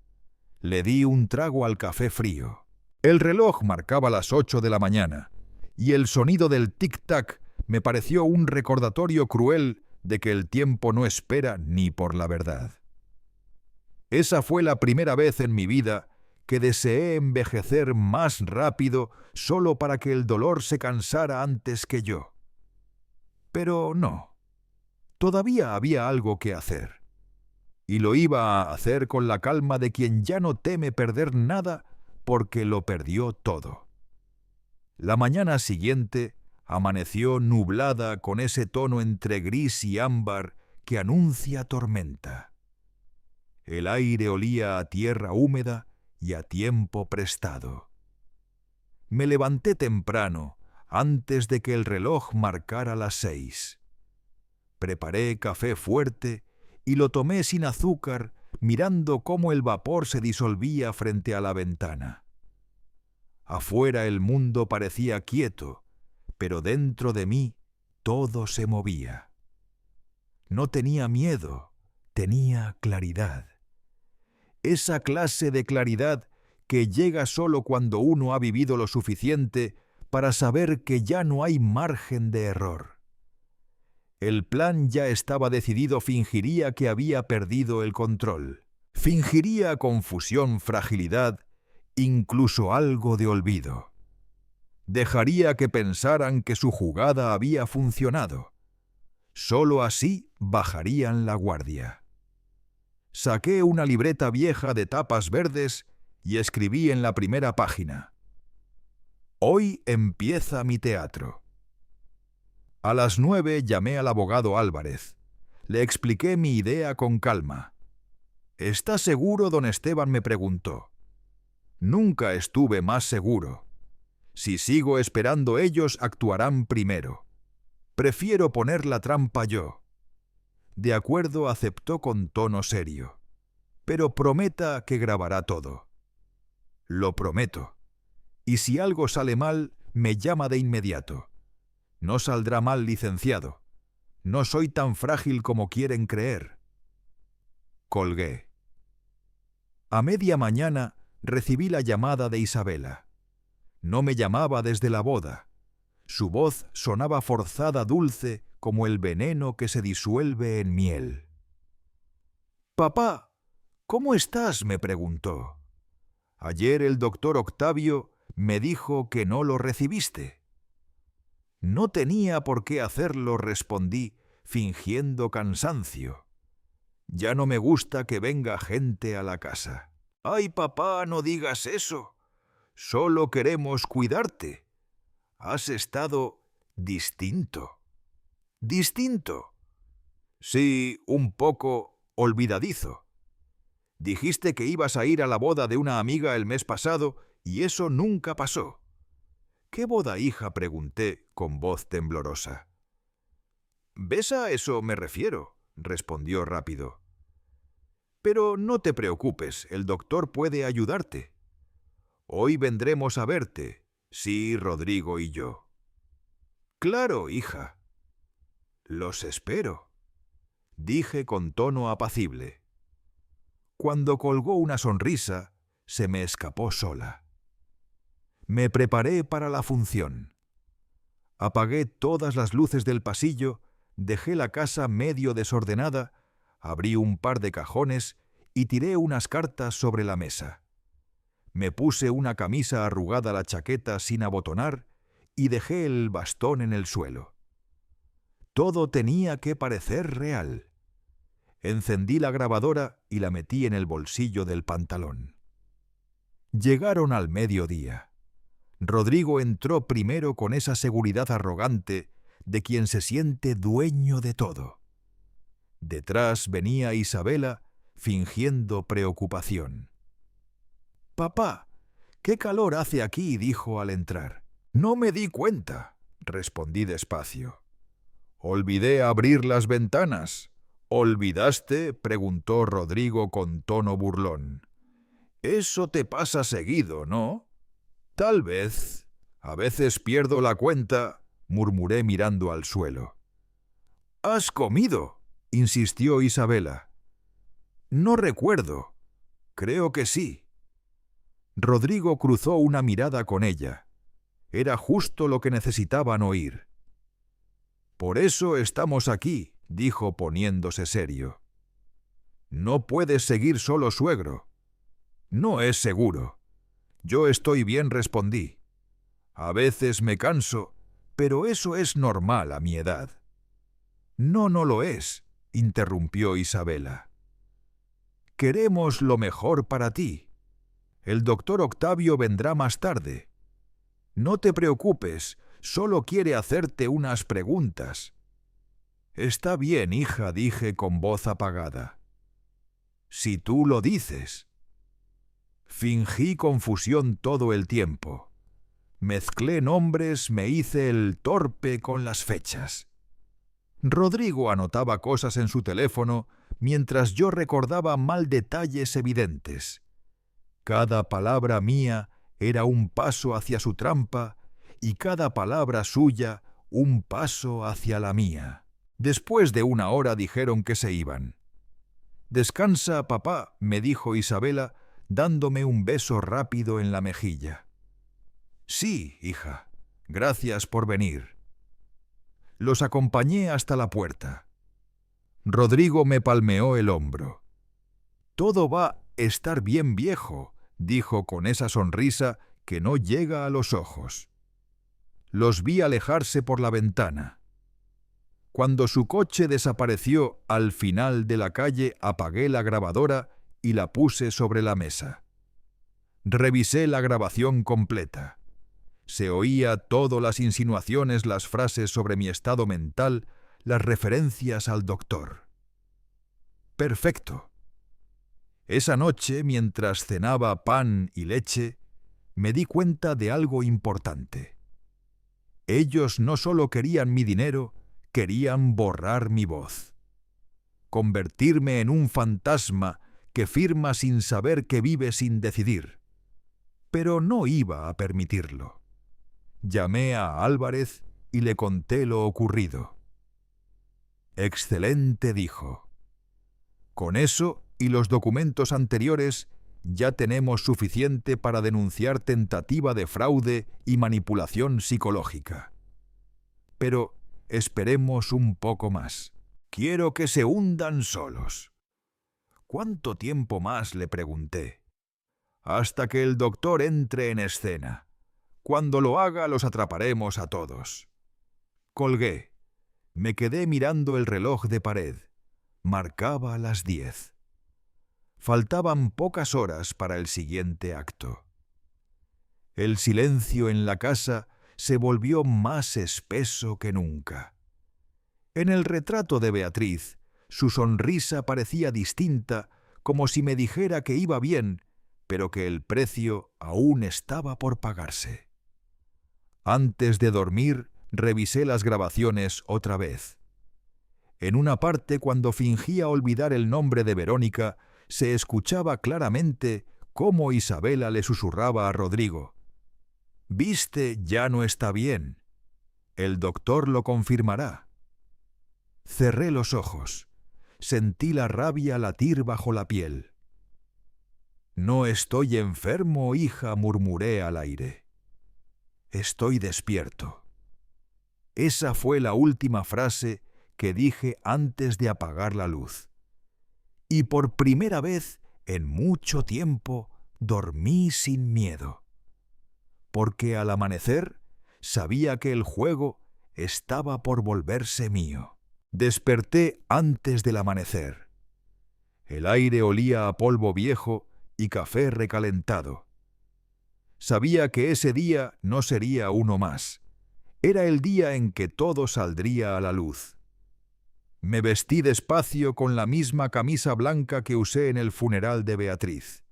Le di un trago al café frío. El reloj marcaba las 8 de la mañana, y el sonido del tic-tac me pareció un recordatorio cruel de que el tiempo no espera ni por la verdad. Esa fue la primera vez en mi vida que deseé envejecer más rápido solo para que el dolor se cansara antes que yo. Pero no. Todavía había algo que hacer. Y lo iba a hacer con la calma de quien ya no teme perder nada porque lo perdió todo. La mañana siguiente amaneció nublada con ese tono entre gris y ámbar que anuncia tormenta. El aire olía a tierra húmeda y a tiempo prestado. Me levanté temprano, antes de que el reloj marcara las 6. Preparé café fuerte y lo tomé sin azúcar, mirando cómo el vapor se disolvía frente a la ventana. Afuera el mundo parecía quieto, pero dentro de mí todo se movía. No tenía miedo, tenía claridad. Esa clase de claridad que llega solo cuando uno ha vivido lo suficiente para saber que ya no hay margen de error. El plan ya estaba decidido, fingiría que había perdido el control. Fingiría confusión, fragilidad, incluso algo de olvido. Dejaría que pensaran que su jugada había funcionado. Solo así bajarían la guardia. Saqué una libreta vieja de tapas verdes y escribí en la primera página: «Hoy empieza mi teatro». A las 9 llamé al abogado Álvarez. Le expliqué mi idea con calma. ¿Está seguro, don Esteban?, me preguntó. Nunca estuve más seguro. Si sigo esperando, ellos actuarán primero. Prefiero poner la trampa yo. De acuerdo, aceptó con tono serio. Pero prometa que grabará todo. Lo prometo. Y si algo sale mal, me llama de inmediato. No saldrá mal, licenciado. No soy tan frágil como quieren creer. Colgué. A media mañana recibí la llamada de Isabela. No me llamaba desde la boda. Su voz sonaba forzada, dulce, como el veneno que se disuelve en miel. «Papá, ¿cómo estás?», me preguntó. «Ayer el doctor Octavio me dijo que no lo recibiste». «No tenía por qué hacerlo», respondí, fingiendo cansancio. «Ya no me gusta que venga gente a la casa». «Ay, papá, no digas eso. Solo queremos cuidarte. Has estado distinto». «¿Distinto?» «Sí, un poco olvidadizo. Dijiste que ibas a ir a la boda de una amiga el mes pasado y eso nunca pasó». «¿Qué boda, hija?», pregunté con voz temblorosa. «¿Ves a eso me refiero?», respondió rápido. «Pero no te preocupes, el doctor puede ayudarte. Hoy vendremos a verte, sí, Rodrigo y yo». «Claro, hija». «Los espero», dije con tono apacible. Cuando colgó una sonrisa, se me escapó sola. Me preparé para la función. Apagué todas las luces del pasillo, dejé la casa medio desordenada, abrí un par de cajones y tiré unas cartas sobre la mesa. Me puse una camisa arrugada a la chaqueta sin abotonar y dejé el bastón en el suelo. Todo tenía que parecer real. Encendí la grabadora y la metí en el bolsillo del pantalón. Llegaron al mediodía. Rodrigo entró primero con esa seguridad arrogante de quien se siente dueño de todo. Detrás venía Isabela fingiendo preocupación. «Papá, qué calor hace aquí», dijo al entrar. «No me di cuenta», respondí despacio. «Olvidé abrir las ventanas». «¿Olvidaste?», preguntó Rodrigo con tono burlón. «Eso te pasa seguido, ¿no?» «Tal vez. A veces pierdo la cuenta», murmuré mirando al suelo. «¿Has comido?», insistió Isabela. «No recuerdo. Creo que sí». Rodrigo cruzó una mirada con ella. Era justo lo que necesitaban oír. «Por eso estamos aquí», dijo poniéndose serio. «No puedes seguir solo, suegro». «No es seguro. Yo estoy bien», respondí. «A veces me canso, pero eso es normal a mi edad». «No, no lo es», interrumpió Isabela. «Queremos lo mejor para ti. El doctor Octavio vendrá más tarde. No te preocupes, solo quiere hacerte unas preguntas». «Está bien, hija», dije con voz apagada. «Si tú lo dices». Fingí confusión todo el tiempo. Mezclé nombres, me hice el torpe con las fechas. Rodrigo anotaba cosas en su teléfono mientras yo recordaba mal detalles evidentes. Cada palabra mía era un paso hacia su trampa y cada palabra suya un paso hacia la mía. Después de una hora dijeron que se iban. «Descansa, papá», me dijo Isabela, dándome un beso rápido en la mejilla. «Sí, hija. Gracias por venir». Los acompañé hasta la puerta. Rodrigo me palmeó el hombro. «Todo va a estar bien, viejo», dijo con esa sonrisa que no llega a los ojos. Los vi alejarse por la ventana. Cuando su coche desapareció al final de la calle, apagué la grabadora y la puse sobre la mesa. Revisé la grabación completa. Se oía todo, las insinuaciones, las frases sobre mi estado mental, las referencias al doctor. Perfecto. Esa noche, mientras cenaba pan y leche, me di cuenta de algo importante. Ellos no solo querían mi dinero, querían borrar mi voz. Convertirme en un fantasma que firma sin saber que vive sin decidir. Pero no iba a permitirlo. Llamé a Álvarez y le conté lo ocurrido. Excelente, dijo. Con eso y los documentos anteriores ya tenemos suficiente para denunciar tentativa de fraude y manipulación psicológica. Pero esperemos un poco más. Quiero que se hundan solos. ¿Cuánto tiempo más?, le pregunté. Hasta que el doctor entre en escena. Cuando lo haga, los atraparemos a todos. Colgué. Me quedé mirando el reloj de pared. Marcaba las 10. Faltaban pocas horas para el siguiente acto. El silencio en la casa se volvió más espeso que nunca. En el retrato de Beatriz, su sonrisa parecía distinta, como si me dijera que iba bien, pero que el precio aún estaba por pagarse. Antes de dormir, revisé las grabaciones otra vez. En una parte, cuando fingía olvidar el nombre de Verónica, se escuchaba claramente cómo Isabela le susurraba a Rodrigo: «Viste, ya no está bien. El doctor lo confirmará». Cerré los ojos. Sentí la rabia latir bajo la piel. «No estoy enfermo, hija», murmuré al aire. «Estoy despierto». Esa fue la última frase que dije antes de apagar la luz. Y por primera vez en mucho tiempo dormí sin miedo. Porque al amanecer sabía que el juego estaba por volverse mío. Desperté antes del amanecer. El aire olía a polvo viejo y café recalentado. Sabía que ese día no sería uno más. Era el día en que todo saldría a la luz. Me vestí despacio con la misma camisa blanca que usé en el funeral de Beatriz.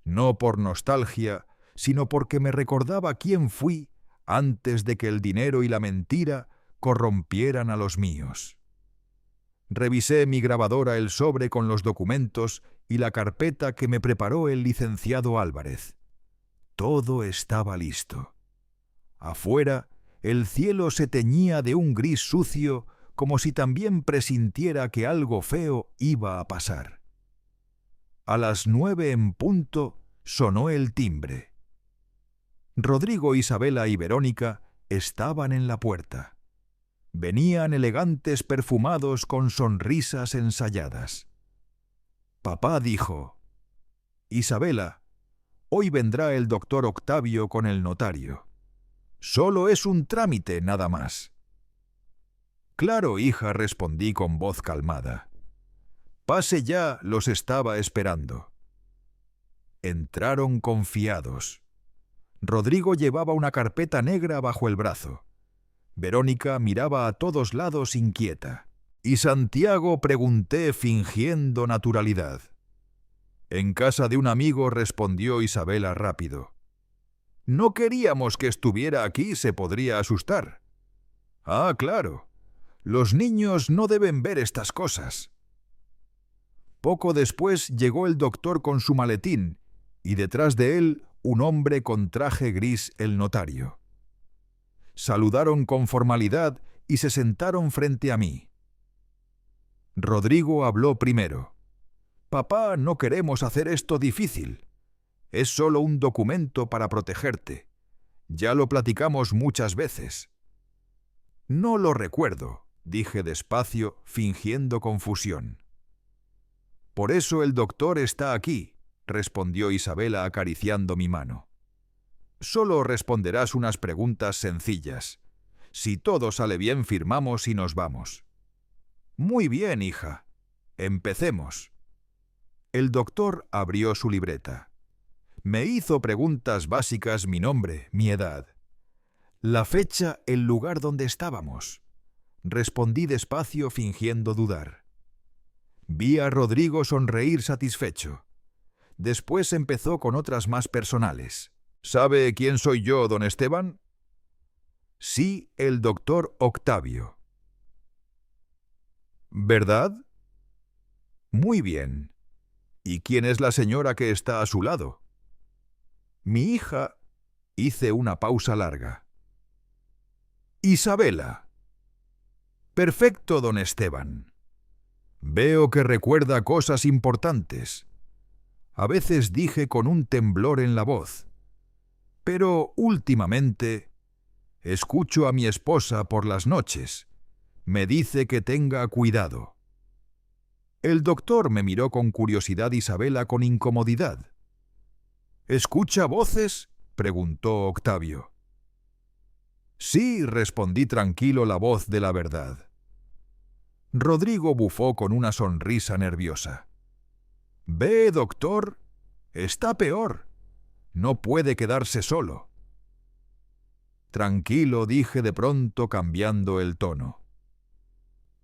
No por nostalgia, sino porque me recordaba quién fui antes de que el dinero y la mentira corrompieran a los míos. Revisé mi grabadora, el sobre con los documentos y la carpeta que me preparó el licenciado Álvarez. Todo estaba listo. Afuera, el cielo se teñía de un gris sucio, como si también presintiera que algo feo iba a pasar. A las 9 en punto sonó el timbre. Rodrigo, Isabela y Verónica estaban en la puerta. Venían elegantes, perfumados, con sonrisas ensayadas. Papá dijo: «Isabela, hoy vendrá el doctor Octavio con el notario. Solo es un trámite, nada más». «Claro, hija», respondí con voz calmada. «Pase ya, los estaba esperando». Entraron confiados. Rodrigo llevaba una carpeta negra bajo el brazo. Verónica miraba a todos lados inquieta. «¿Y Santiago?», pregunté fingiendo naturalidad. «En casa de un amigo», respondió Isabela rápido. «No queríamos que estuviera aquí, se podría asustar». «Ah, claro. Los niños no deben ver estas cosas». Poco después llegó el doctor con su maletín y detrás de él un hombre con traje gris, el notario. Saludaron con formalidad y se sentaron frente a mí. Rodrigo habló primero. «Papá, no queremos hacer esto difícil. Es solo un documento para protegerte. Ya lo platicamos muchas veces». «No lo recuerdo», dije despacio, fingiendo confusión. «Por eso el doctor está aquí», respondió Isabela acariciando mi mano. «Solo responderás unas preguntas sencillas. Si todo sale bien, firmamos y nos vamos». «Muy bien, hija. Empecemos». El doctor abrió su libreta. Me hizo preguntas básicas: mi nombre, mi edad, la fecha, el lugar donde estábamos. Respondí despacio, fingiendo dudar. Vi a Rodrigo sonreír satisfecho. Después empezó con otras más personales. ¿Sabe quién soy yo, don Esteban? Sí, el doctor Octavio. ¿Verdad? Muy bien. ¿Y quién es la señora que está a su lado? Mi hija. Hice una pausa larga. Isabela. Perfecto, don Esteban. Veo que recuerda cosas importantes. A veces dije con un temblor en la voz. Pero últimamente escucho a mi esposa por las noches. Me dice que tenga cuidado. El doctor me miró con curiosidad Isabela con incomodidad. ¿Escucha voces?, preguntó Octavio. Sí, respondí tranquilo la voz de la verdad. Rodrigo bufó con una sonrisa nerviosa. «Ve, doctor, está peor. No puede quedarse solo». Tranquilo, dije de pronto cambiando el tono.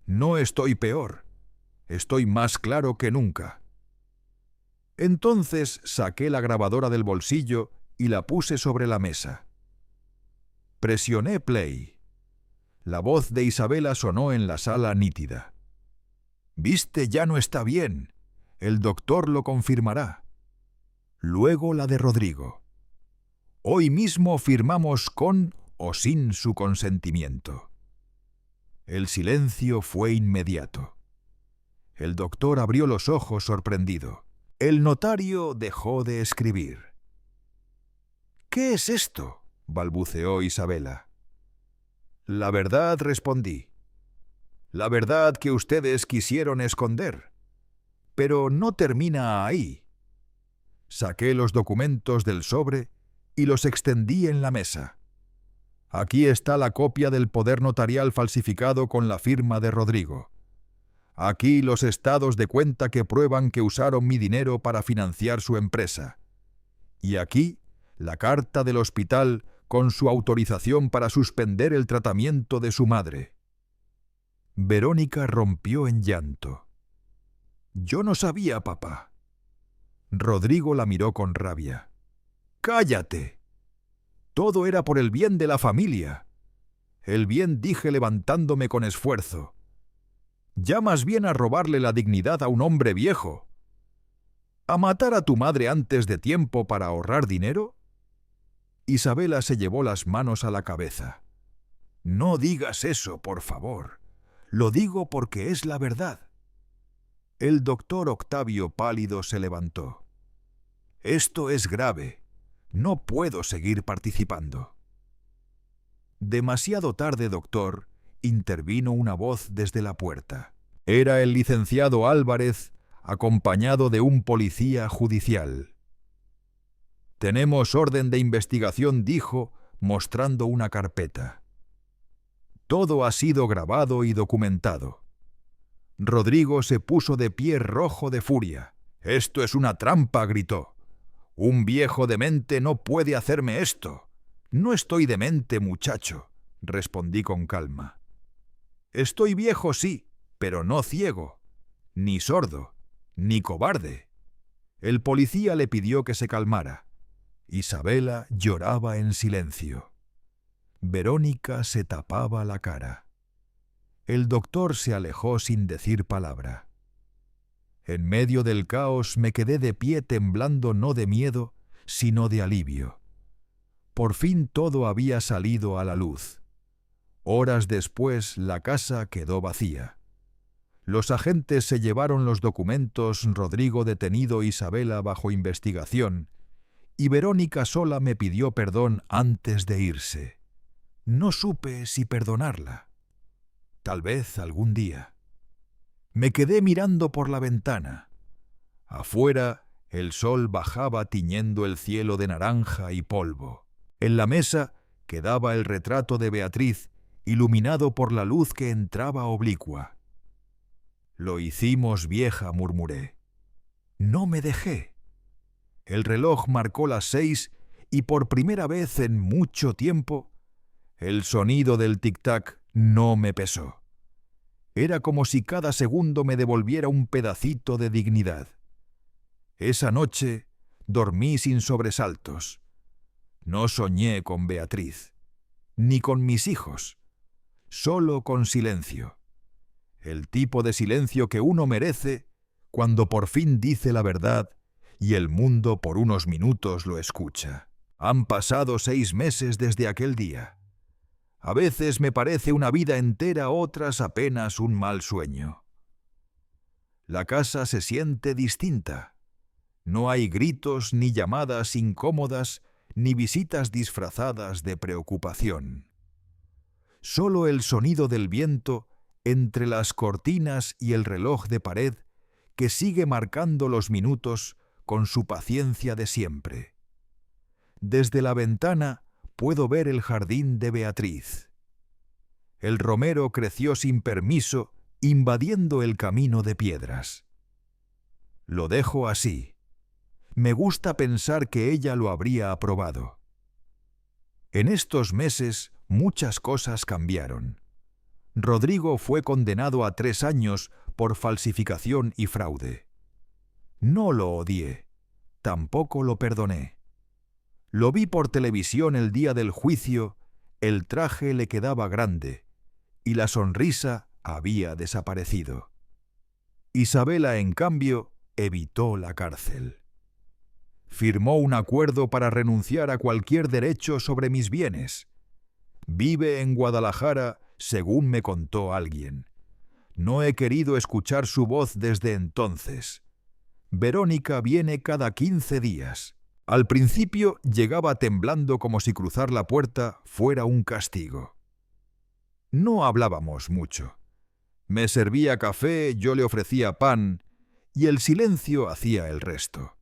No estoy peor. Estoy más claro que nunca. Entonces saqué la grabadora del bolsillo y la puse sobre la mesa. Presioné play. La voz de Isabela sonó en la sala nítida. «Viste, ya no está bien. El doctor lo confirmará». Luego la de Rodrigo. «Hoy mismo firmamos con o sin su consentimiento». El silencio fue inmediato. El doctor abrió los ojos sorprendido. El notario dejó de escribir. «¿Qué es esto?», balbuceó Isabela. «La verdad», respondí. «La verdad que ustedes quisieron esconder. Pero no termina ahí». Saqué los documentos del sobre y los extendí en la mesa. Aquí está la copia del poder notarial falsificado con la firma de Rodrigo. Aquí los estados de cuenta que prueban que usaron mi dinero para financiar su empresa. Y aquí la carta del hospital con su autorización para suspender el tratamiento de su madre. Verónica rompió en llanto. «Yo no sabía, papá». Rodrigo la miró con rabia. «¡Cállate! Todo era por el bien de la familia». «El bien», dije levantándome con esfuerzo. «Llamas bien a robarle la dignidad a un hombre viejo. ¿A matar a tu madre antes de tiempo para ahorrar dinero?» Isabela se llevó las manos a la cabeza. «No digas eso, por favor. Lo digo porque es la verdad». El doctor Octavio pálido se levantó. «Esto es grave. No puedo seguir participando». «Demasiado tarde, doctor», intervino una voz desde la puerta. Era el licenciado Álvarez, acompañado de un policía judicial. «Tenemos orden de investigación», dijo, mostrando una carpeta. «Todo ha sido grabado y documentado». Rodrigo se puso de pie rojo de furia. «Esto es una trampa», gritó. «Un viejo demente no puede hacerme esto». «No estoy demente, muchacho», respondí con calma. «Estoy viejo, sí, pero no ciego, ni sordo, ni cobarde». El policía le pidió que se calmara. Isabela lloraba en silencio. Verónica se tapaba la cara. El doctor se alejó sin decir palabra. En medio del caos me quedé de pie temblando no de miedo, sino de alivio. Por fin todo había salido a la luz. Horas después la casa quedó vacía. Los agentes se llevaron los documentos, Rodrigo detenido, Isabela bajo investigación, y Verónica sola me pidió perdón antes de irse. No supe si perdonarla. Tal vez algún día. Me quedé mirando por la ventana. Afuera el sol bajaba tiñendo el cielo de naranja y polvo. En la mesa quedaba el retrato de Beatriz, iluminado por la luz que entraba oblicua. «Lo hicimos, vieja», murmuré. No me dejé. El reloj marcó las 6 y por primera vez en mucho tiempo, el sonido del tic-tac no me pesó. Era como si cada segundo me devolviera un pedacito de dignidad. Esa noche dormí sin sobresaltos. No soñé con Beatriz, ni con mis hijos, solo con silencio. El tipo de silencio que uno merece cuando por fin dice la verdad y el mundo por unos minutos lo escucha. Han pasado 6 meses desde aquel día. A veces me parece una vida entera, otras apenas un mal sueño. La casa se siente distinta. No hay gritos ni llamadas incómodas ni visitas disfrazadas de preocupación. Solo el sonido del viento entre las cortinas y el reloj de pared que sigue marcando los minutos con su paciencia de siempre. Desde la ventana puedo ver el jardín de Beatriz. El romero creció sin permiso, invadiendo el camino de piedras. Lo dejo así. Me gusta pensar que ella lo habría aprobado. En estos meses muchas cosas cambiaron. Rodrigo fue condenado a 3 años por falsificación y fraude. No lo odié, tampoco lo perdoné. Lo vi por televisión el día del juicio, el traje le quedaba grande y la sonrisa había desaparecido. Isabela, en cambio, evitó la cárcel. Firmó un acuerdo para renunciar a cualquier derecho sobre mis bienes. Vive en Guadalajara, según me contó alguien. No he querido escuchar su voz desde entonces. Verónica viene cada 15 días. Al principio llegaba temblando como si cruzar la puerta fuera un castigo. No hablábamos mucho. Me servía café, yo le ofrecía pan, y el silencio hacía el resto.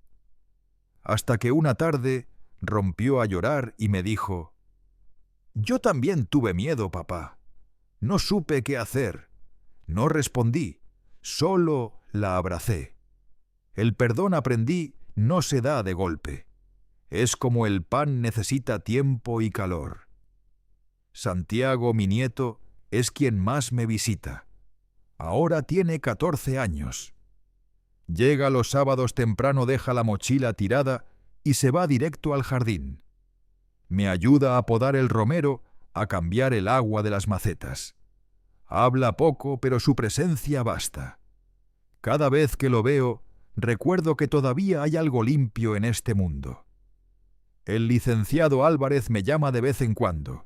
Hasta que una tarde rompió a llorar y me dijo: «Yo también tuve miedo, papá. No supe qué hacer. No respondí, solo la abracé. El perdón, aprendí, no se da de golpe. Es como el pan, necesita tiempo y calor. Santiago, mi nieto, es quien más me visita. Ahora tiene 14 años. Llega los sábados temprano, deja la mochila tirada y se va directo al jardín. Me ayuda a podar el romero, a cambiar el agua de las macetas. Habla poco, pero su presencia basta. Cada vez que lo veo, recuerdo que todavía hay algo limpio en este mundo. El licenciado Álvarez me llama de vez en cuando.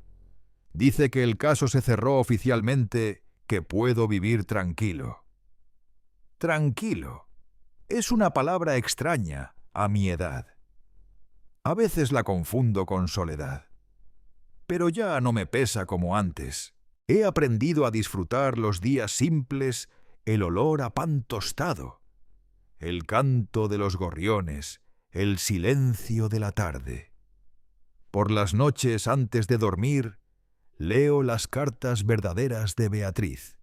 Dice que el caso se cerró oficialmente, que puedo vivir tranquilo. Tranquilo. Es una palabra extraña a mi edad. A veces la confundo con soledad. Pero ya no me pesa como antes. He aprendido a disfrutar los días simples, el olor a pan tostado, el canto de los gorriones, el silencio de la tarde. Por las noches, antes de dormir, leo las cartas verdaderas de Beatriz.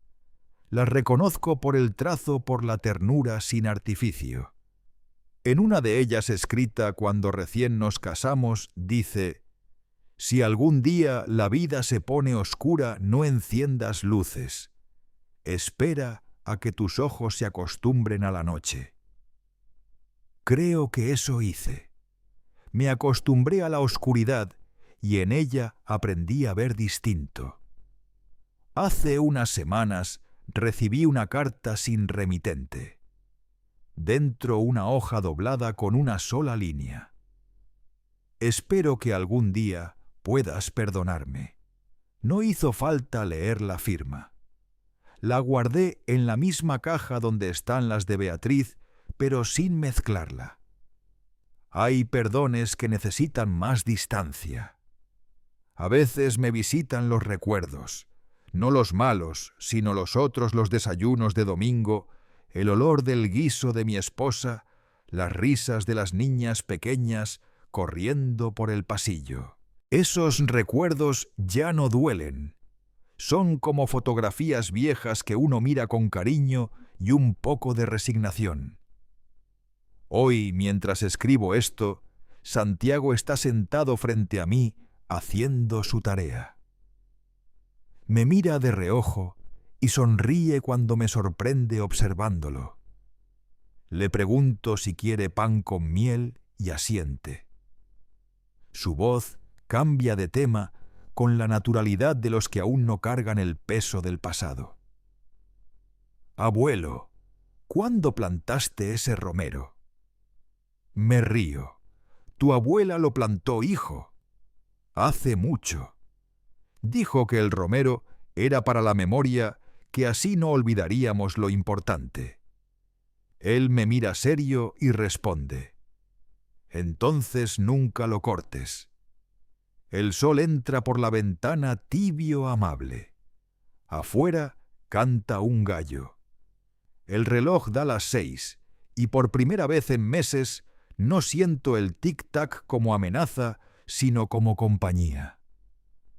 Las reconozco por el trazo, por la ternura sin artificio. En una de ellas, escrita cuando recién nos casamos, dice: «Si algún día la vida se pone oscura, no enciendas luces. Espera a que tus ojos se acostumbren a la noche». Creo que eso hice. Me acostumbré a la oscuridad y en ella aprendí a ver distinto. Hace unas semanas recibí una carta sin remitente. Dentro una hoja doblada con una sola línea. Espero que algún día puedas perdonarme. No hizo falta leer la firma. La guardé en la misma caja donde están las de Beatriz, pero sin mezclarla. Hay perdones que necesitan más distancia. A veces me visitan los recuerdos, no los malos, sino los otros, los desayunos de domingo, el olor del guiso de mi esposa, las risas de las niñas pequeñas corriendo por el pasillo. Esos recuerdos ya no duelen. Son como fotografías viejas que uno mira con cariño y un poco de resignación. Hoy, mientras escribo esto, Santiago está sentado frente a mí haciendo su tarea. Me mira de reojo y sonríe cuando me sorprende observándolo. Le pregunto si quiere pan con miel y asiente. Su voz cambia de tema con la naturalidad de los que aún no cargan el peso del pasado. Abuelo, ¿cuándo plantaste ese romero? Me río. Tu abuela lo plantó, hijo. Hace mucho. Dijo que el romero era para la memoria, que así no olvidaríamos lo importante. Él me mira serio y responde: entonces nunca lo cortes. El sol entra por la ventana tibio amable. Afuera canta un gallo. El reloj da las 6 y por primera vez en meses no siento el tic-tac como amenaza, sino como compañía.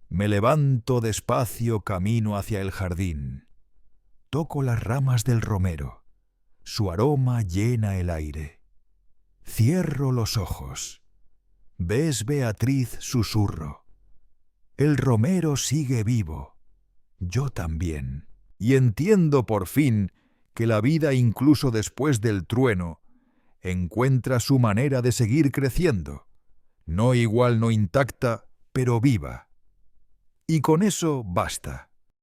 Me levanto despacio camino hacia el jardín. Toco las ramas del romero. Su aroma llena el aire. Cierro los ojos. ¿Ves, Beatriz? Susurro. El romero sigue vivo. Yo también. Y entiendo por fin que la vida, incluso después del trueno, encuentra su manera de seguir creciendo. No igual, no intacta, pero viva. Y con eso basta.